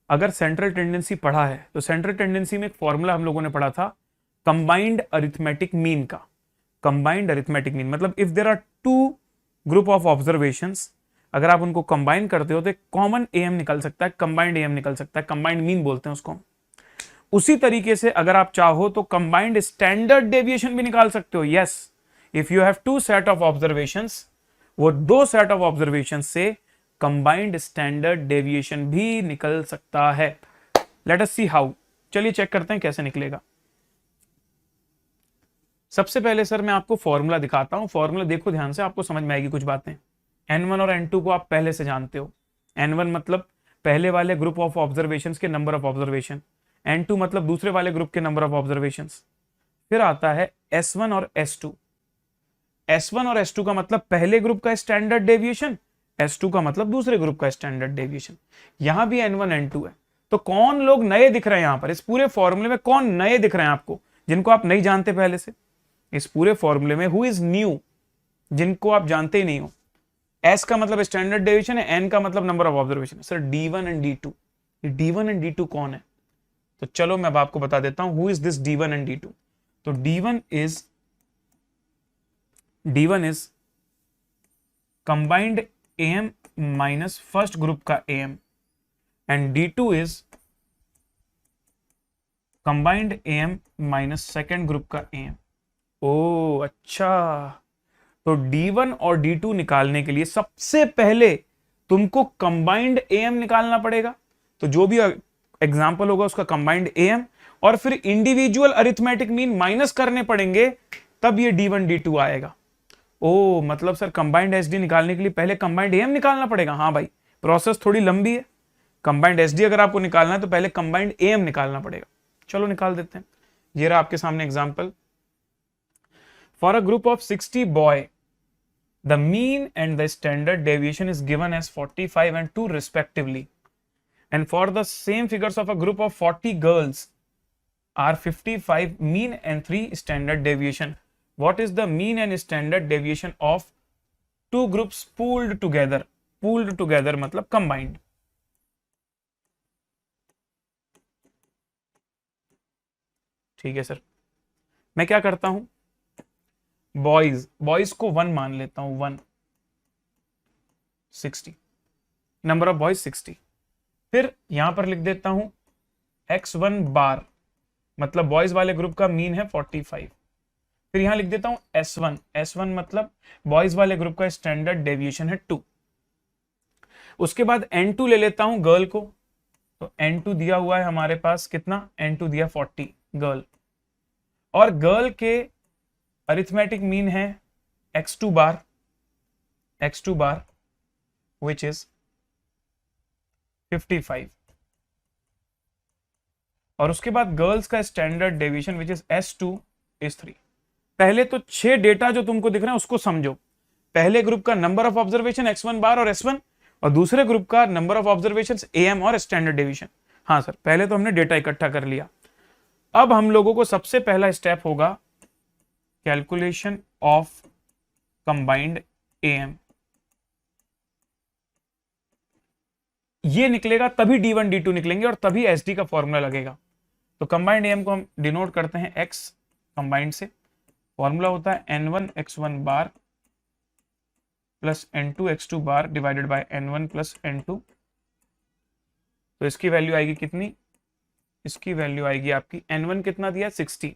[SPEAKER 1] अगर सेंट्रल टेंडेंसी पढ़ा है तो सेंट्रल टेंडेंसी में एक फॉर्मूला हम लोगों ने पढ़ा था कंबाइंड अरिथमेटिक मीन का। कंबाइंड अरिथमेटिक मीन मतलब if there are two group of observations, अगर आप उनको कंबाइन करते हो तो एक कॉमन एएम निकल सकता है, कंबाइंड एएम निकल सकता है, कंबाइंड मीन बोलते हैं उसको। उसी तरीके से अगर आप चाहो तो कंबाइंड स्टैंडर्ड डेविएशन भी निकाल सकते हो। Yes, if you have two set of observations, वो दो सेट ऑफ ऑब्जर्वेशन से कंबाइंड स्टैंडर्ड डेविएशन भी निकल सकता है। Let us see how. चलिए चेक करते हैं कैसे निकलेगा। सबसे पहले सर मैं आपको फॉर्मूला दिखाता हूं। फॉर्मूला देखो ध्यान से, आपको समझ में आएगी कुछ बातें। N1 और N2 को आप पहले से जानते हो। N1 मतलब पहले वाले ग्रुप ऑफ ऑब्जर्वेशन के नंबर ऑफ ऑब्जर्वेशन, N2 मतलब दूसरे वाले ग्रुप के नंबर ऑफ ऑब्जर्वेशन। फिर आता है S1 और S2। S1 और S2 का मतलब पहले ग्रुप का स्टैंडर्ड डेविएशन, S2 का मतलब दूसरे ग्रुप का स्टैंडर्ड डेविएशन। यहां भी N1 N2 है। तो कौन लोग नए दिख रहे हैं यहां पर इस पूरे फॉर्मूले में? कौन नए दिख रहे हैं आपको, जिनको आप नहीं जानते पहले से? इस पूरे फॉर्मूले में हु इज न्यू, जिनको आप जानते ही नहीं हो। S का मतलब स्टैंडर्ड डेविएशन है, N का मतलब number of observation. Sir D1 and D2, D1 and D2 कौन है? तो चलो मैं अब आपको बता देता हूं who is this D1 and D2। तो D1 is combined AM minus first group का AM, and D2 is combined AM minus second group का AM। ओ अच्छा, तो D1 और D2 निकालने के लिए सबसे पहले तुमको कंबाइंड AM निकालना पड़ेगा। तो जो भी एग्जाम्पल होगा उसका कंबाइंड AM, और फिर इंडिविजुअल अरिथमेटिक मीन माइनस करने पड़ेंगे, तब ये D1 D2 आएगा। ओ मतलब सर कंबाइंड SD निकालने के लिए पहले कंबाइंड AM निकालना पड़ेगा? हाँ भाई, प्रोसेस थोड़ी लंबी है। कंबाइंड SD अगर आपको निकालना है तो पहले कंबाइंड AM निकालना पड़ेगा। चलो निकाल देते हैं। ये रहा आपके सामने example. For a group of 60 boy, the mean and the standard deviation is given as 45 and 2 respectively, and for the same figures of a group of 40 girls are 55 mean and 3 standard deviation. What is the mean and standard deviation of two groups pooled together? Pooled together मतलब combined. ठीक है sir, मैं क्या करता हूं, boys को 1 मान लेता हूं, 1 60, नंबर ऑफ बॉयज 60। फिर यहां पर लिख देता हूं x1 बार, मतलब बॉयज वाले ग्रुप का मीन है 45। फिर यहां लिख देता हूं S1 मतलब बॉयज वाले ग्रुप का स्टैंडर्ड डेविएशन है 2। उसके बाद N2 ले लेता हूं गर्ल को, तो N2 दिया हुआ है हमारे पास कितना, N2 दिया 40 गर्ल, और गर्ल के अरिथमेटिक मीन है x2 बार which is 55, और उसके बाद गर्ल्स का standard deviation which is S2 is 3। पहले तो 6 डेटा जो तुमको दिख रहे हैं उसको समझो। पहले ग्रुप का नंबर ऑफ ऑब्जर्वेशन x1 बार और S1, और दूसरे ग्रुप का नंबर ऑफ ऑब्जर्वेशन AM और स्टैंडर्ड डेविएशन। हाँ सर, पहले तो हमने डेटा इकट्ठा कर लिया। अब हम लोगों को सबसे पहला स्टेप होगा कैलकुलेशन ऑफ कंबाइंड AM। ये निकलेगा तभी D1 D2 निकलेंगे और तभी SD का फॉर्मूला लगेगा। तो कंबाइंड AM को हम डिनोट करते हैं X कंबाइंड से। फॉर्मूला होता है N1 X1 bar plus N2 X2 bar divided by N1 plus N2। तो इसकी वैल्यू आएगी कितनी, इसकी वैल्यू आएगी आपकी N1 कितना दिया 60,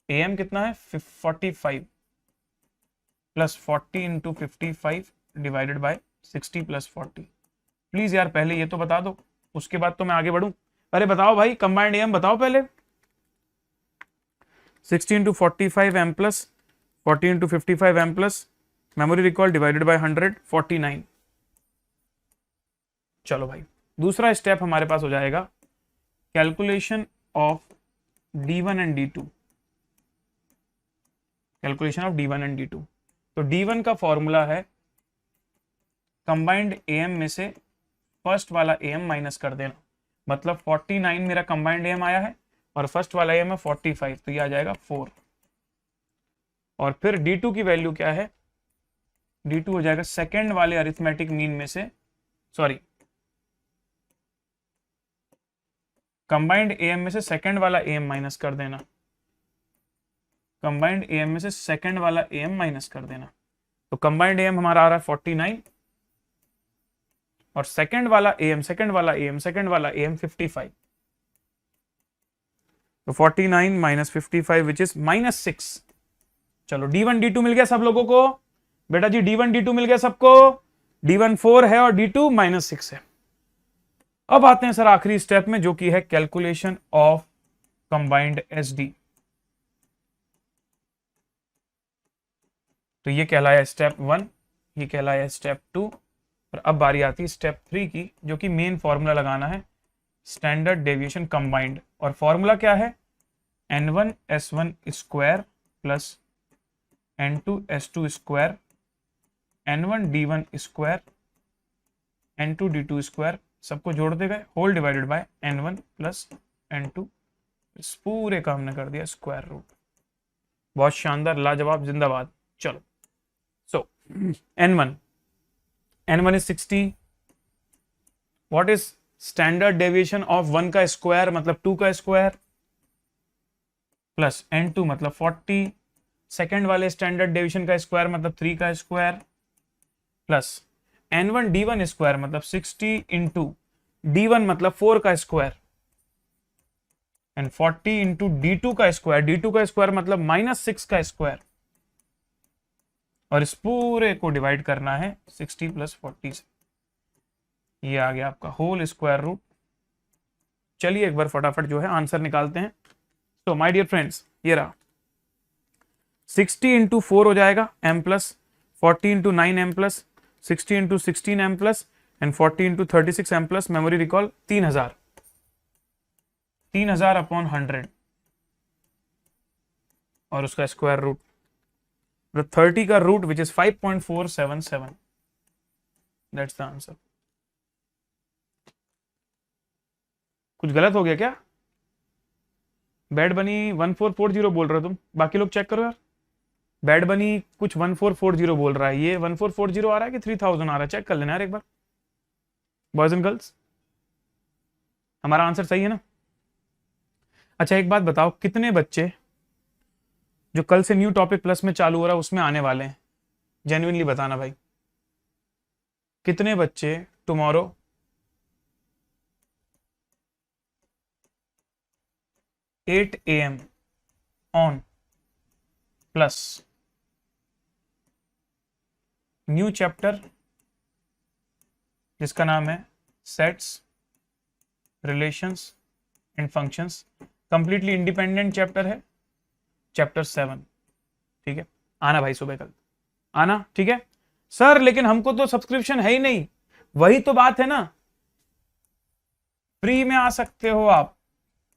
[SPEAKER 1] AM कितना है 45 plus 40 into 55 divided by 60 plus 40। Please यार पहले ये तो बता दो, उसके बाद तो मैं आगे बढ़ूं। अरे बताओ भाई, कंबाइंड AM बताओ पहले। 60 into 45 M plus 40 into 55 M plus memory recall divided bye 100 49। चलो भाई, दूसरा स्टेप हमारे पास हो जाएगा calculation of D1 and D2। Calculation of D1 and D2। तो D1 का फॉर्मूला है कंबाइंड एएम में से फर्स्ट वाला एएम माइनस कर देना, मतलब 49 मेरा कंबाइंड एएम आया है और फर्स्ट वाला एएम है 45, तो ये आ जाएगा 4। और फिर D2 की वैल्यू क्या है, D2 हो जाएगा सेकेंड वाले अरिथमेटिक मीन में से, सॉरी कंबाइंड एएम में से सेकेंड वाला एएम माइनस कर देना, कंबाइंड एएम में से सेकेंड वाला एएम माइनस कर देना। तो कंबाइंड एएम हमारा आ रहा है 49 और सेकेंड वाला एएम 55। तो 49 माइनस 55 विच इज -6। चलो D1 D2 मिल गया सब लोगों को बेटा जी, D1 D2 मिल गया सबको। D1 4 है और D2 -6 है। अब आते हैं सर आखिरी स्टेप में, जो कि है कैलकुलेशन ऑफ कंबाइंड SD। तो ये कहलाया स्टेप 1, ये कहलाया स्टेप 2, और अब बारी आती है स्टेप 3 की, जो कि मेन फॉर्मूला लगाना है स्टैंडर्ड डेविएशन कंबाइंड। और फॉर्मूला क्या है, N1 S1 square plus N2 S2 square, N1 D1 square, N2 D2 square, सबको जोड़ दे गए, whole divided by N1 plus N2। इस पूरे का हमने कर दिया स्क्वायर रूट। बहुत शानदार, लाजवाब, जिंदाबाद। चलो सो N1 is 60। What is standard deviation of 1 का स्क्वायर मतलब 2 का स्क्वायर, प्लस N2 मतलब 40, सेकेंड वाले स्टैंडर्ड डेविएशन का स्क्वायर मतलब 3 का square, plus N1 D1 square मतलब 60 इंटू D1 मतलब 4 का स्क्वायर, एंड 40 इंटू D2 का स्क्वायर, D2 का स्क्वायर मतलब -6 का स्क्वायर, और इस पूरे को डिवाइड करना है 60 प्लस 40 से। ये आ गया आपका होल स्क्वायर रूट। चलिए एक बार फटाफट जो है आंसर निकालते हैं। तो माय डियर फ्रेंड्स, ये रहा 60 इंटू 4 हो जाएगा m plus, 40 into 9 m plus, 60 into 16 m plus, and 40 into 36 m plus. Memory recall 3000 upon 100 और उसका स्क्वायर रूट, 30 का root which is 5.477। That's the answer. कुछ गलत हो गया क्या? बैड बनी 1440 बोल रहे हो तुम, बाकी लोग चेक करो यार। बैड बनी कुछ 1440 बोल रहा है, ये 1440 आ रहा है कि 3000 आ रहा है, चेक कर लेना यार एक बार। बॉयज एंड गर्ल्स, हमारा आंसर सही है ना? अच्छा एक बात बताओ, कितने बच्चे जो कल से न्यू टॉपिक प्लस में चालू हो रहा है उसमें आने वाले हैं? जेन्युइनली बताना भाई, कितने बच्चे tomorrow 8 AM on plus new chapter जिसका नाम है sets, relations and functions, completely independent chapter है, चैप्टर 7। ठीक है, आना भाई सुबह कल आना, ठीक है सर। लेकिन हमको तो सब्सक्रिप्शन है ही नहीं, वही तो बात है ना। फ्री में आ सकते हो आप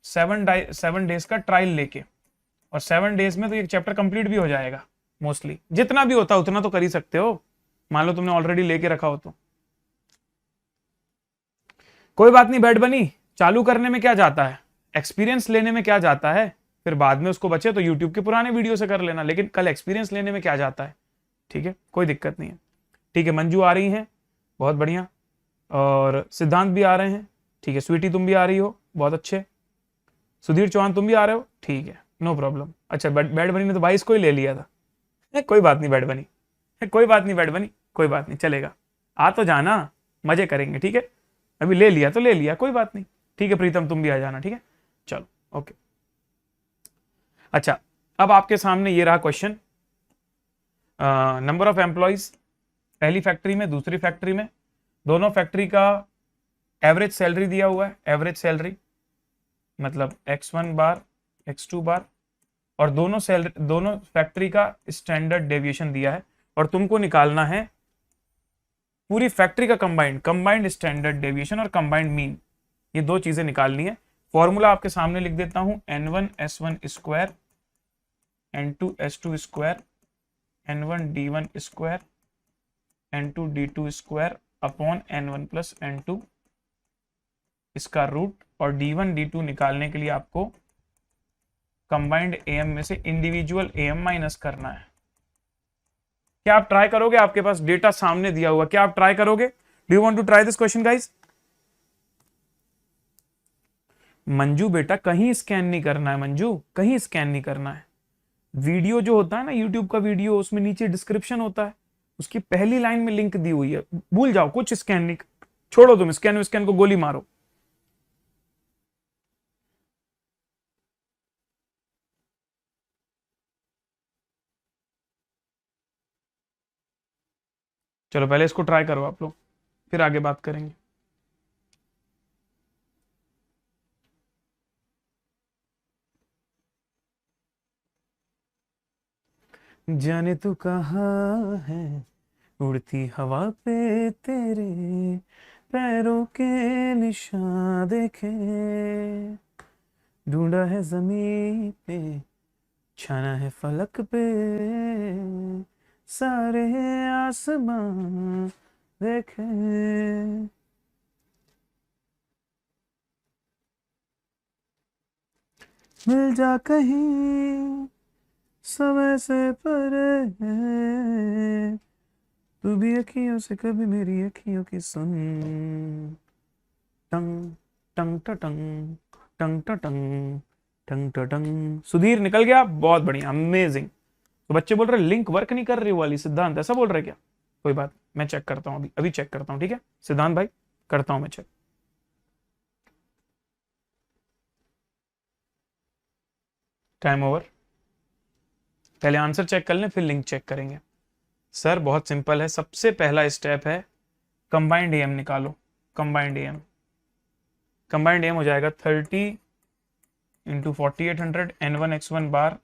[SPEAKER 1] 7 डेज का ट्रायल लेके, और 7 डेज में तो एक चैप्टर कंप्लीट भी हो जाएगा मोस्टली, जितना भी होता उतना तो कर ही सकते हो, मान लो तुमने ऑलरेडी लेके रखा हो तो। कोई बात नहीं, बैठ बनी, चालू करने में क्या जाता है, एक्सपीरियंस लेने में क्या जाता है, फिर बाद में उसको बचे तो यूट्यूब के पुराने वीडियो से कर लेना, लेकिन कल एक्सपीरियंस लेने में क्या जाता है। ठीक है, कोई दिक्कत नहीं है। ठीक है, मंजू आ रही हैं, बहुत बढ़िया, और सिद्धांत भी आ रहे हैं, ठीक है, स्वीटी तुम भी आ रही हो, बहुत अच्छे, सुधीर चौहान तुम भी आ रहे हो, ठीक है, नो प्रॉब्लम। अच्छा बैड बनी ने तो 22 को ही ले लिया था, कोई बात नहीं बैड बनी, कोई बात नहीं बैड बनी, कोई बात नहीं, चलेगा, आ तो जाना, मजे करेंगे। ठीक है, अभी ले लिया तो ले लिया, कोई बात नहीं। ठीक है प्रीतम तुम भी आ जाना, ठीक है, चलो ओके। अच्छा अब आपके सामने ये रहा क्वेश्चन, नंबर ऑफ एम्प्लॉइज पहली फैक्ट्री में, दूसरी फैक्ट्री में, दोनों फैक्ट्री का एवरेज सैलरी दिया हुआ है, एवरेज सैलरी मतलब x1 बार x2 बार, और दोनों फैक्ट्री का स्टैंडर्ड डेविएशन दिया है, और तुमको निकालना है पूरी फैक्ट्री का कंबाइंड स्टैंडर्ड डेविएशन और कंबाइंड मीन, ये दो चीजें निकालनी है। फॉर्मूला आपके सामने लिख देता हूं, N1 S1 square, N2 S2 square, N1 D1 square, n2 d2 square upon n1 plus n2 इसका रूट, और d1 d2 निकालने के लिए आपको कंबाइंड am में से इंडिविजुअल am माइनस करना है। क्या आप ट्राई करोगे? आपके पास डेटा सामने दिया हुआ, क्या आप ट्राई करोगे? Do you want to try this question guys? Manju बेटा कहीं स्कैन नहीं करना है, मंजू कहीं स्कैन नहीं करना है। वीडियो जो होता है ना यूट्यूब का वीडियो, उसमें नीचे डिस्क्रिप्शन होता है, उसकी पहली लाइन में लिंक दी हुई है, भूल जाओ, कुछ स्कैन नहीं, छोड़ो तुम स्कैन को गोली मारो। चलो पहले इसको ट्राई करो आप लोग, फिर आगे बात करेंगे। जाने तू कहाँ है, उड़ती हवा पे तेरे पैरों के निशान देखे, ढूंढा है जमीन पे, छाना है फलक पे, सारे आसमां देखे। मिल जा कहीं समय से परे, तू भी अखियों से कभी मेरी अखियों की सुन। टंग टंग टंग टंग टंग टंग टंग। सुधीर निकल गया, बहुत बढ़िया, अमेजिंग। तो बच्चे बोल रहे लिंक वर्क नहीं कर रही वाली, सिद्धांत ऐसा बोल रहे क्या? कोई बात, मैं चेक करता हूं, अभी चेक करता हूं, ठीक है सिद्धांत भाई, करता हूं मैं चेक। Time over. पहले आंसर चेक कर लें, फिर लिंक चेक करेंगे। सर बहुत सिंपल है, सबसे पहला स्टेप है कंबाइंड एम निकालो। कंबाइंड एम हो जाएगा 30 into 4800 n1 x1 bar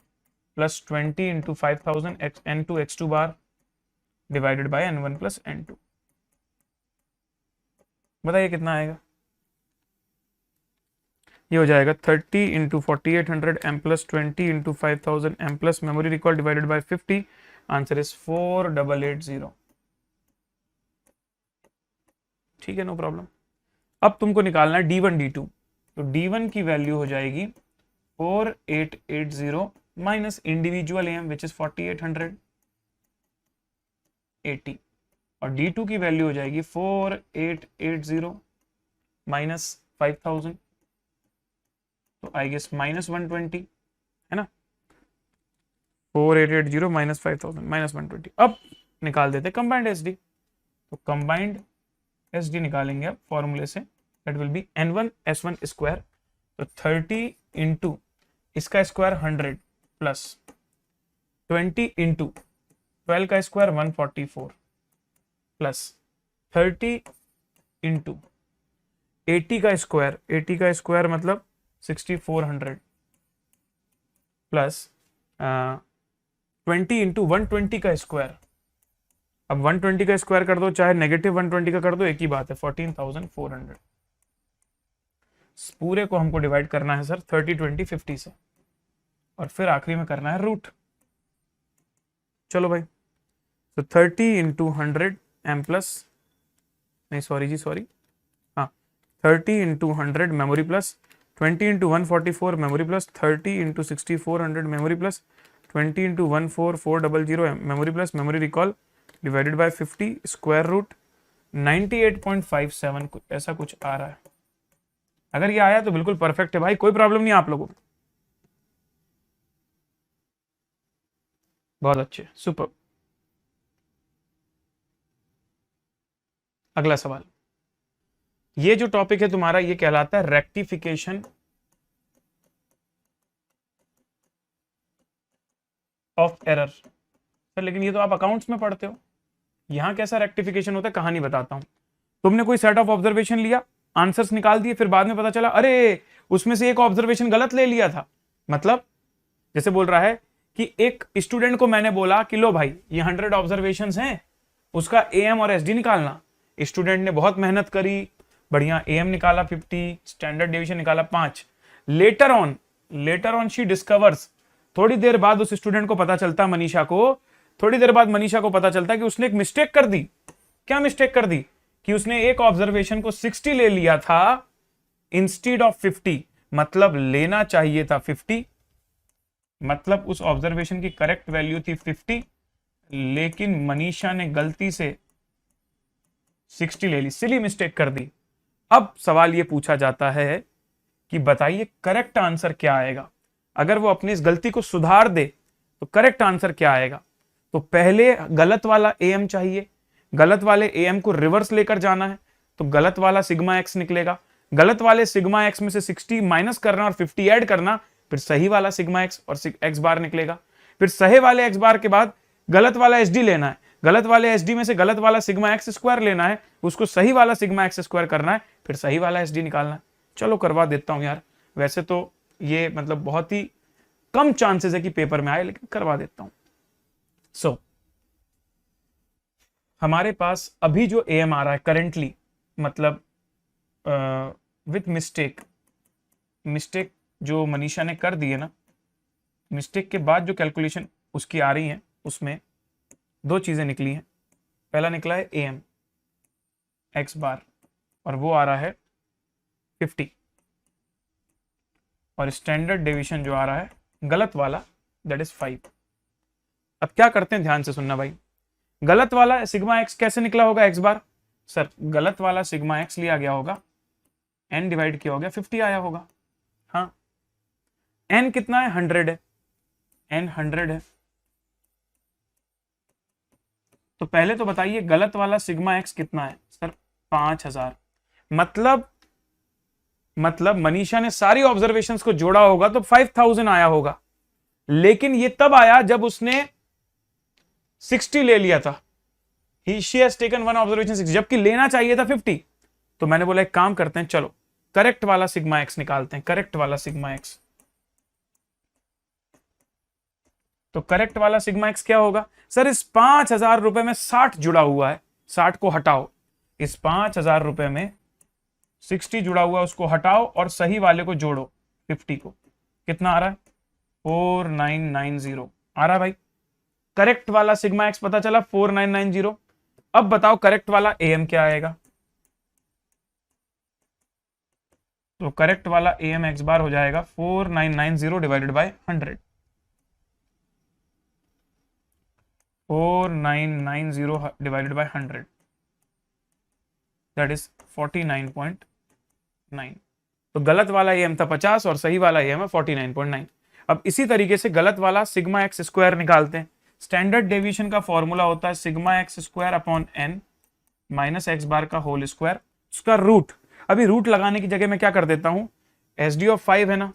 [SPEAKER 1] plus 20 into 5000 n2 x2 bar divided by n1 plus n2। बताइए कितना आएगा? ये हो जाएगा 30 into 4800 m plus 20 into 5000 m plus memory recall divided by 50। Answer is 4880। ठीक है, नो प्रॉब्लम। अब तुमको निकालना है d1 d2, तो d1 की वैल्यू हो जाएगी 4880 minus individual M which is 4880, और d2 की वैल्यू हो जाएगी 4880 माइनस 5000, तो आई गेस माइनस 120 है ना। 4880 माइनस 5000 माइनस 120। अब निकाल देते कंबाइंड एसडी, तो कंबाइंड एसडी निकालेंगे अब फॉर्मूले से, that will be n1 s1 square, तो 30 इंटू इसका स्क्वायर 100 प्लस 20 इंटू 12 का स्क्वायर 144 प्लस 30 इंटू 80 का स्क्वायर, 80 का स्क्वायर मतलब 6400 प्लस 20 इंटू 120 का स्क्वायर। अब 120 का स्क्वायर कर दो चाहे नेगेटिव 120 का कर दो, एक ही बात है, 14400। पूरे को हमको डिवाइड करना है सर 30 20 50 से, और फिर आखिरी में करना है रूट। चलो भाई, तो 30 इंटू 100 एम प्लस, नहीं सॉरी जी सॉरी, हाँ 30 into 100 memory plus 20 into 144 memory plus 30 into 6400 memory plus 20 into 14400 memory plus memory recall divided by 50 square root 98.57 ऐसा कुछ आ रहा है। अगर ये आया तो बिल्कुल परफेक्ट है भाई, कोई प्रॉब्लम नहीं आप लोगों को। बहुत अच्छे, सुपर। अगला सवाल, ये जो टॉपिक है तुम्हारा ये कहलाता है रेक्टिफिकेशन ऑफ एरर। सर लेकिन ये तो आप अकाउंट्स में पढ़ते हो, यहां कैसा रेक्टिफिकेशन होता है कहानी बताता हूं। तुमने कोई सेट ऑफ ऑब्जर्वेशन लिया, आंसर्स निकाल दिए, फिर बाद में पता चला अरे उसमें से एक ऑब्जर्वेशन गलत ले लिया था। मतलब जैसे बोल रहा है कि एक स्टूडेंट को मैंने बोला कि लो भाई ये 100 ऑब्जर्वेशंस हैं, उसका एएम और एसडी निकालना। स्टूडेंट ने बहुत मेहनत करी, बढ़िया एएम निकाला 50, स्टैंडर्ड डेविएशन निकाला 5। लेटर ऑन शी डिस्कवर्स, थोड़ी देर बाद उस स्टूडेंट को पता चलता, मनीषा को थोड़ी देर बाद मनीषा को पता चलता कि उसने एक मिस्टेक कर दी। क्या मिस्टेक कर दी कि उसने एक ऑब्जर्वेशन को 60 ले लिया था इंस्टीड ऑफ 50, मतलब लेना चाहिए था 50, मतलब उस ऑब्जर्वेशन की करेक्ट वैल्यू थी 50, लेकिन मनीषा ने गलती से 60 ले ली, सिली मिस्टेक कर दी। अब सवाल यह पूछा जाता है कि बताइए करेक्ट आंसर क्या आएगा। अगर वो अपनी इस गलती को सुधार दे तो करेक्ट आंसर क्या आएगा। तो पहले गलत वाला एम चाहिए, गलत वाले एम को रिवर्स लेकर जाना है, तो गलत वाला सिग्मा एक्स निकलेगा। गलत वाले सिग्मा एक्स में से 60 माइनस करना और 50 ऐड करना, फिर सही वाला सिग्मा एक्स और एक्स बार निकलेगा। फिर सही वाले एक्स बार के बाद गलत वाला एच डी लेना है, गलत वाले एच डी में से गलत वाला सिग्मा एक्स स्क्वायर लेना है, उसको सही वाला सिग्मा एक्स स्क्वायर करना है, फिर सही वाला एच डी निकालना है। चलो करवा देता हूं यार, वैसे तो ये मतलब बहुत ही कम चांसेस है कि पेपर में आए, लेकिन करवा देता हूं। सो हमारे पास अभी जो एम आ रहा है करेंटली, मतलब विथ मिस्टेक जो मनीषा ने कर दी है ना, मिस्टेक के बाद जो कैलकुलेशन उसकी आ रही है उसमें दो चीजें निकली हैं। पहला निकला है एम एक्स बार और वो आ रहा है 50, और स्टैंडर्ड डेविएशन जो आ रहा है गलत वाला दैट इज 5। अब क्या करते हैं, ध्यान से सुनना भाई। गलत वाला सिग्मा एक्स कैसे निकला होगा एक्स बार, सर गलत वाला सिग्मा एक्स लिया गया होगा, एन डिवाइड किया हो गया 50 आया होगा। हाँ, एन कितना है 100 है, एन 100 है। तो पहले तो बताइए गलत वाला सिग्मा एक्स कितना है, सर 5000। मतलब मनीषा ने सारी ऑब्जर्वेशंस को जोड़ा होगा तो 5000 आया होगा, लेकिन ये तब आया जब उसने 60 ले लिया था। She has taken one observation 60, जबकि लेना चाहिए था 50। तो मैंने बोला एक काम करते हैं, चलो करेक्ट वाला सिग्मा एक्स निकालते हैं, करेक्ट वाला सिग्मा एक्स। तो करेक्ट वाला सिग्मा एक्स क्या होगा, सर इस 5000 रुपए में 60 जुड़ा हुआ है, 60 को हटाओ, इस 5000 रुपए में 60 जुड़ा हुआ है उसको हटाओ और सही वाले को जोड़ो 50 को, कितना आ रहा है 4990 आ रहा है भाई। करेक्ट वाला सिग्मा एक्स पता चला 4990। अब बताओ करेक्ट वाला एम क्या आएगा। तो करेक्ट वाला एम एक्स बार हो जाएगा 4990 divided by 100, 4990 divided by 100 that is 49.9। तो गलत वाला एम था 50 और सही वाला एम है 49.9। अब इसी तरीके से गलत वाला सिग्मा एक्स स्क्वायर निकालते हैं। स्टैंडर्ड डेविएशन का फॉर्मूला होता है sigma x square upon n minus x bar का होल स्क्वायर, उसका रूट। अभी रूट लगाने की जगह मैं क्या कर देता हूं, एस डी ऑफ 5 है ना,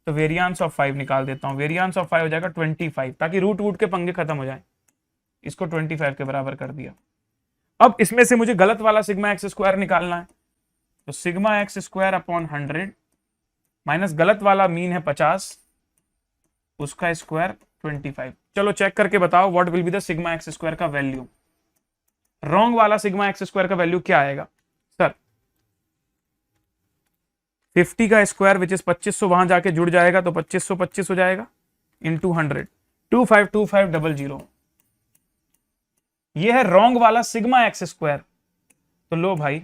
[SPEAKER 1] तो वेरियांस ऑफ 5 निकाल देता हूं। वेरियांस ऑफ 5 हो जाएगा 25, ताकि रूट वूट के पंगे खत्म हो जाए। इसको 25 के बराबर कर दिया। अब इसमें से मुझे गलत वाला सिग्मा एक्स स्क्वायर निकालना है, तो sigma x square upon 100 minus गलत वाला मीन है 50, उसका स्क्वायर 25। चलो चेक करके बताओ what will be the sigma x square का वैल्यू। रॉन्ग वाला सिग्मा एक्स स्क्वायर का वैल्यू क्या आएगा, सर 50 का स्क्वायर विच इज 2500 वहां जाके जुड़ जाएगा तो 2525 हो जाएगा इंटू 100, 252500। ये है रॉन्ग वाला सिग्मा एक्स स्क्वायर। तो लो भाई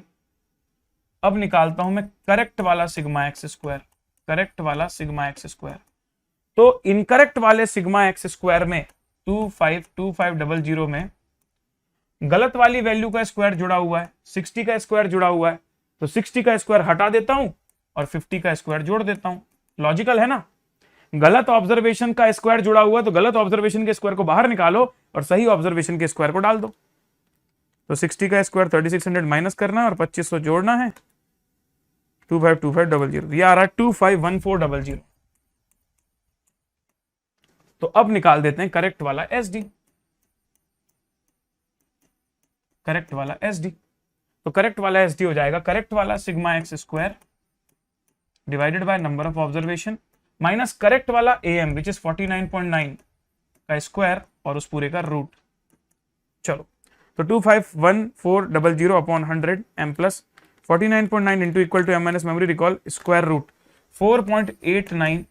[SPEAKER 1] अब निकालता हूं मैं करेक्ट वाला सिग्मा एक्स स्क्वायर, करेक्ट वाला सिग्मा एक्स स्क्वायर। तो इनकरेक्ट वाले सिग्मा एक्स स्क्वायर में 252500 में गलत वाली वैल्यू का स्क्वायर जुड़ा हुआ है, 60 का स्क्वायर जुड़ा हुआ है, तो 60 का स्क्वायर हटा देता हूं और 50 का स्क्वायर जोड़ देता हूं। लॉजिकल है ना। गलत ऑब्जर्वेशन का स्क्वायर जुड़ा हुआ है तो गलत ऑब्जर्वेशन के स्क्वायर को बाहर निकालो और सही ऑब्जर्वेशन के स्क्वायर को डाल दो। तो 60 का स्क्वायर 3600 माइनस करना है और 2500 जोड़ना है, 252500, ये आ रहा है 251400। तो अब निकाल देते हैं करेक्ट वाला एस डी, करेक्ट वाला एस डी। तो करेक्ट वाला एस डी हो जाएगा करेक्ट वाला sigma x square divided by number of observation minus correct वाला एम विच इज 49.9 का स्क्वायर और उस पूरे का रूट। चलो तो 251400 upon 100 M plus 49.9 into equal to M minus memory recall square root 4.8979।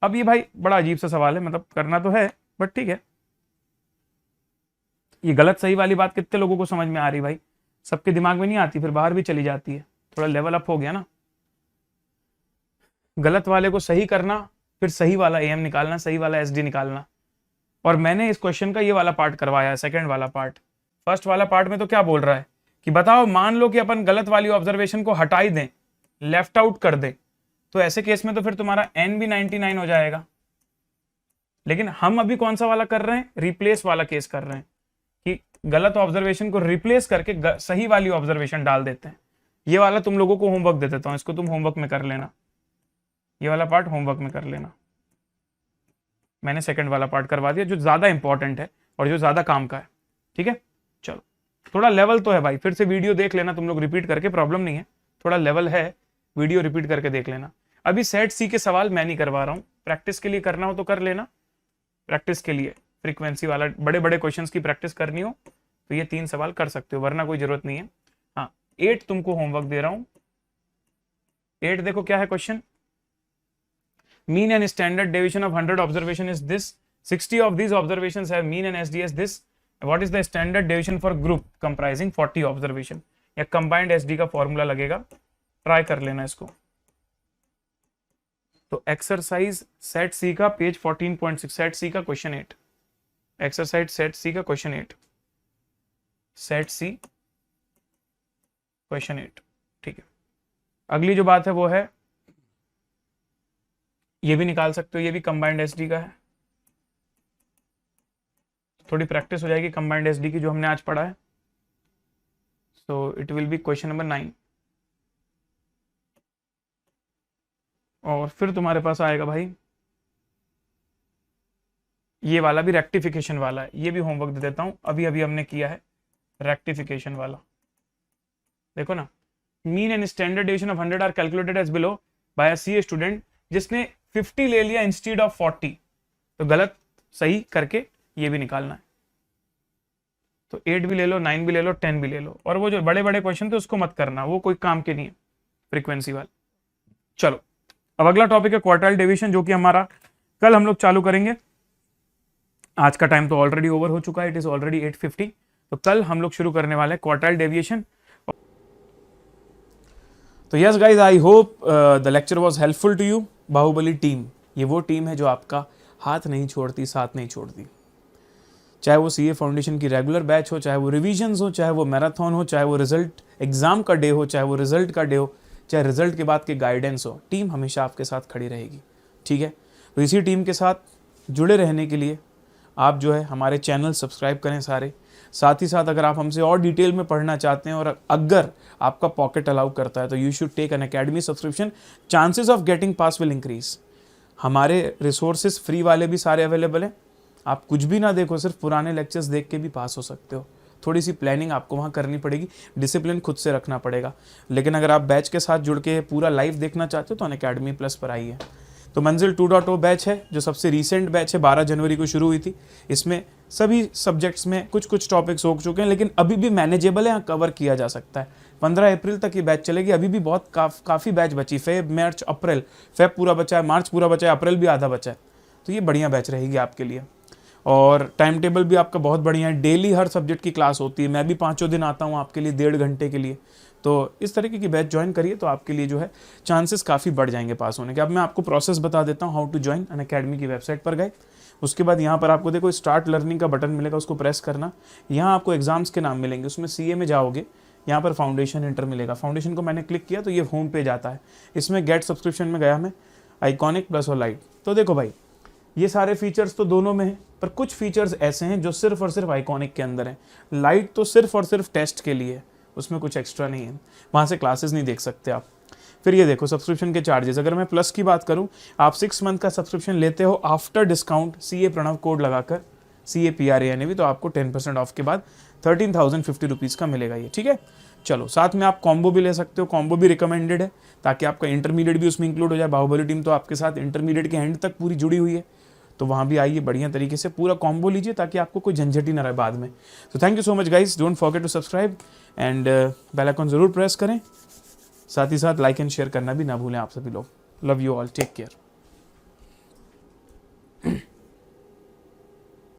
[SPEAKER 1] अब ये भाई बड़ा अजीब सा सवाल है, मतलब करना तो है बट ठीक है। ये गलत सही वाली बात कितने लोगों को समझ में आ रही भाई? सबके दिमाग में नहीं आती, फिर बाहर भी चली जाती है। थोड़ा लेवल अप हो गया ना। गलत वाले को सही करना, फिर सही वाला एम निकालना, सही वाला एसडी निकालना। और मैंने इस क्वेश्चन का ये वाला पार्ट करवाया है, सेकंड वाला पार्ट। फर्स्ट वाला पार्ट में तो क्या बोल रहा है कि बताओ, मान लो कि अपन गलत वाली ऑब्जर्वेशन को हटा ही दें, लेफ्ट आउट कर दें, तो ऐसे केस में तो फिर तुम्हारा एन भी 99 हो जाएगा। लेकिन हम अभी कौन सा वाला कर रहे हैं? रिप्लेस वाला केस कर रहे हैं कि गलत ऑब्जर्वेशन को रिप्लेस करके सही वाली ऑब्जर्वेशन डाल देते हैं। ये वाला तुम लोगों को होमवर्क दे देता हूं, इसको तुम होमवर्क में कर लेना। ये वाला पार्ट होमवर्क में कर लेना। मैंने सेकंड वाला पार्ट करवा दिया जो ज्यादा इंपॉर्टेंट है और जो ज्यादा काम का है। ठीक है, चलो थोड़ा लेवल तो है भाई, फिर से वीडियो देख लेना तुम लोग रिपीट करके, प्रॉब्लम नहीं है, थोड़ा लेवल है, वीडियो रिपीट करके देख लेना। अभी सेट सी के सवाल मैं नहीं करवा रहा हूं, प्रैक्टिस के लिए करना हो तो कर लेना। प्रैक्टिस के लिए फ्रीक्वेंसी वाला बड़े बड़े क्वेश्चंस की प्रैक्टिस करनी हो तो ये 3 सवाल कर सकते हो, वरना कोई जरूरत नहीं है। हाँ, 8 तुमको होमवर्क दे रहा हूं। 8 देखो क्या है question. Mean and standard deviation of 100 observation is this. 60 of these observations have mean and SDS this. What is the standard deviation for group comprising 40 observation? या combined SD का फॉर्मूला लगेगा, ट्राई कर लेना इसको। तो एक्सरसाइज सेट सी का page 14.6, set सी का question 8, exercise set सी का क्वेश्चन 8, सेट सी क्वेश्चन 8। ठीक है, अगली जो बात है वो है, ये भी निकाल सकते हो, ये भी कंबाइंड एसडी का है। थोड़ी प्रैक्टिस हो जाएगी कंबाइंड एसडी की जो हमने आज पढ़ा है। So it will be question number 9। और फिर तुम्हारे पास आएगा भाई ये वाला भी रेक्टिफिकेशन वाला है, ये भी होमवर्क दे देता हूं, अभी अभी हमने किया है रेक्टिफिकेशन वाला। देखो ना, mean and standard deviation of 100 are calculated as below by a C student जिसने 50 ले लिया इंस्टीड ऑफ 40, तो गलत सही करके ये भी निकालना है। तो 8 भी ले लो, 9 भी ले लो, 10 भी ले लो। और वो जो बड़े बड़े क्वेश्चन थे उसको मत करना, वो कोई काम के नहीं है फ्रीक्वेंसी वाले। चलो अब अगला टॉपिक है क्वार्टाइल डेविएशन, जो कि हमारा कल हम लोग चालू करेंगे। आज का टाइम तो ऑलरेडी ओवर हो चुका है, इट इज ऑलरेडी 8:50। तो कल हम लोग शुरू करने वाले हैं क्वार्टाइल डेविएशन। तो yes guys, I hope the lecture was helpful to you. Baahubali team, ये वो टीम है जो आपका हाथ नहीं छोड़ती, साथ नहीं छोड़ती। चाहे वो सीए फाउंडेशन की रेगुलर बैच हो, चाहे वो रिविजन्स हो, चाहे वो मैराथन हो, चाहे वो रिजल्ट एग्जाम का डे हो, चाहे वो रिजल्ट का डे हो, चाहे रिजल्ट के बाद के गाइडेंस हो, टीम हमेशा आपके साथ खड़ी रहेगी। ठीक है, तो इसी टीम के साथ जुड़े रहने के लिए आप जो है हमारे चैनल सब्सक्राइब करें सारे। साथ ही साथ अगर आप हमसे और डिटेल में पढ़ना चाहते हैं और अगर आपका पॉकेट अलाउ करता है तो you should take an academy subscription, chances of getting pass will increase. हमारे रिसोर्सेज फ्री वाले भी सारे अवेलेबल हैं, आप कुछ भी ना देखो, सिर्फ पुराने लेक्चर्स देख के भी पास हो सकते हो। थोड़ी सी प्लानिंग आपको वहाँ करनी पड़ेगी, डिसिप्लिन खुद से रखना पड़ेगा। लेकिन अगर आप बैच के साथ जुड़ के पूरा लाइव देखना चाहते हो तो अनअकैडमी प्लस पर आइए। तो मंजिल 2.0 बैच है जो सबसे रीसेंट बैच है, 12 जनवरी को शुरू हुई थी। इसमें सभी सब्जेक्ट्स में कुछ टॉपिक्स हो चुके हैं, लेकिन अभी भी मैनेजेबल है, कवर किया जा सकता है। 15 अप्रैल तक ये बैच चलेगी, अभी भी बहुत काफ़ी बैच बची। फेब, मार्च, अप्रैल, फेब पूरा बचा है, मार्च पूरा बचा है, अप्रैल भी आधा बचा है। तो ये बढ़िया बैच रहेगी आपके लिए। और टाइम टेबल भी आपका बहुत बढ़िया है, डेली हर सब्जेक्ट की क्लास होती है। मैं भी 5 दिन आता हूँ आपके लिए 1.5 घंटे के लिए। तो इस तरीके की बैच ज्वाइन करिए तो आपके लिए जो है चांसेस काफ़ी बढ़ जाएंगे पास होने के। अब मैं आपको प्रोसेस बता देता हूँ, हाउ टू ज्वाइन। अनअकैडमी की वेबसाइट पर गए, उसके बाद यहाँ पर आपको देखो स्टार्ट लर्निंग का बटन मिलेगा, उसको प्रेस करना। यहाँ आपको एग्जाम्स के नाम मिलेंगे, उसमें सीए में जाओगे, यहाँ पर फाउंडेशन इंटर मिलेगा। फाउंडेशन को मैंने क्लिक किया तो ये होम पेज आता है। इसमें गेट सब्सक्रिप्शन में गया मैं, आइकॉनिक प्लस और लाइट। तो देखो भाई, ये सारे फीचर्स तो दोनों में हैं, पर कुछ फीचर्स ऐसे हैं जो सिर्फ और सिर्फ आइकॉनिक के अंदर हैं। लाइट तो सिर्फ और सिर्फ टेस्ट के लिए है, उसमें कुछ एक्स्ट्रा नहीं है, वहाँ से क्लासेस नहीं देख सकते आप। फिर ये देखो सब्सक्रिप्शन के चार्जेस, अगर मैं प्लस की बात करूँ, आप 6 मंथ का सब्सक्रिप्शन लेते हो after discount CA Pranav code लगाकर, CAPRANAV, तो आपको 10% ऑफ के बाद 13,050 रुपीज़ का मिलेगा ये। ठीक है, चलो साथ में आप कॉम्बो भी ले सकते हो, कॉम्बो भी रिकमेंडेड है ताकि आपका इंटरमीडिएट भी उसमें इंक्लूड हो जाए। बाहुबली टीम तो आपके साथ इंटरमीडिएट के एंड तक पूरी जुड़ी हुई है, तो वहाँ भी आइए, बढ़िया तरीके से पूरा कॉम्बो लीजिए ताकि आपको कोई झंझट ही ना रहे बाद में। तो thank you so much guys, don't forget to subscribe and bell icon ज़रूर प्रेस करें। साथ ही साथ लाइक एंड शेयर करना भी ना भूलें आप सभी लोग। Love you all, take care.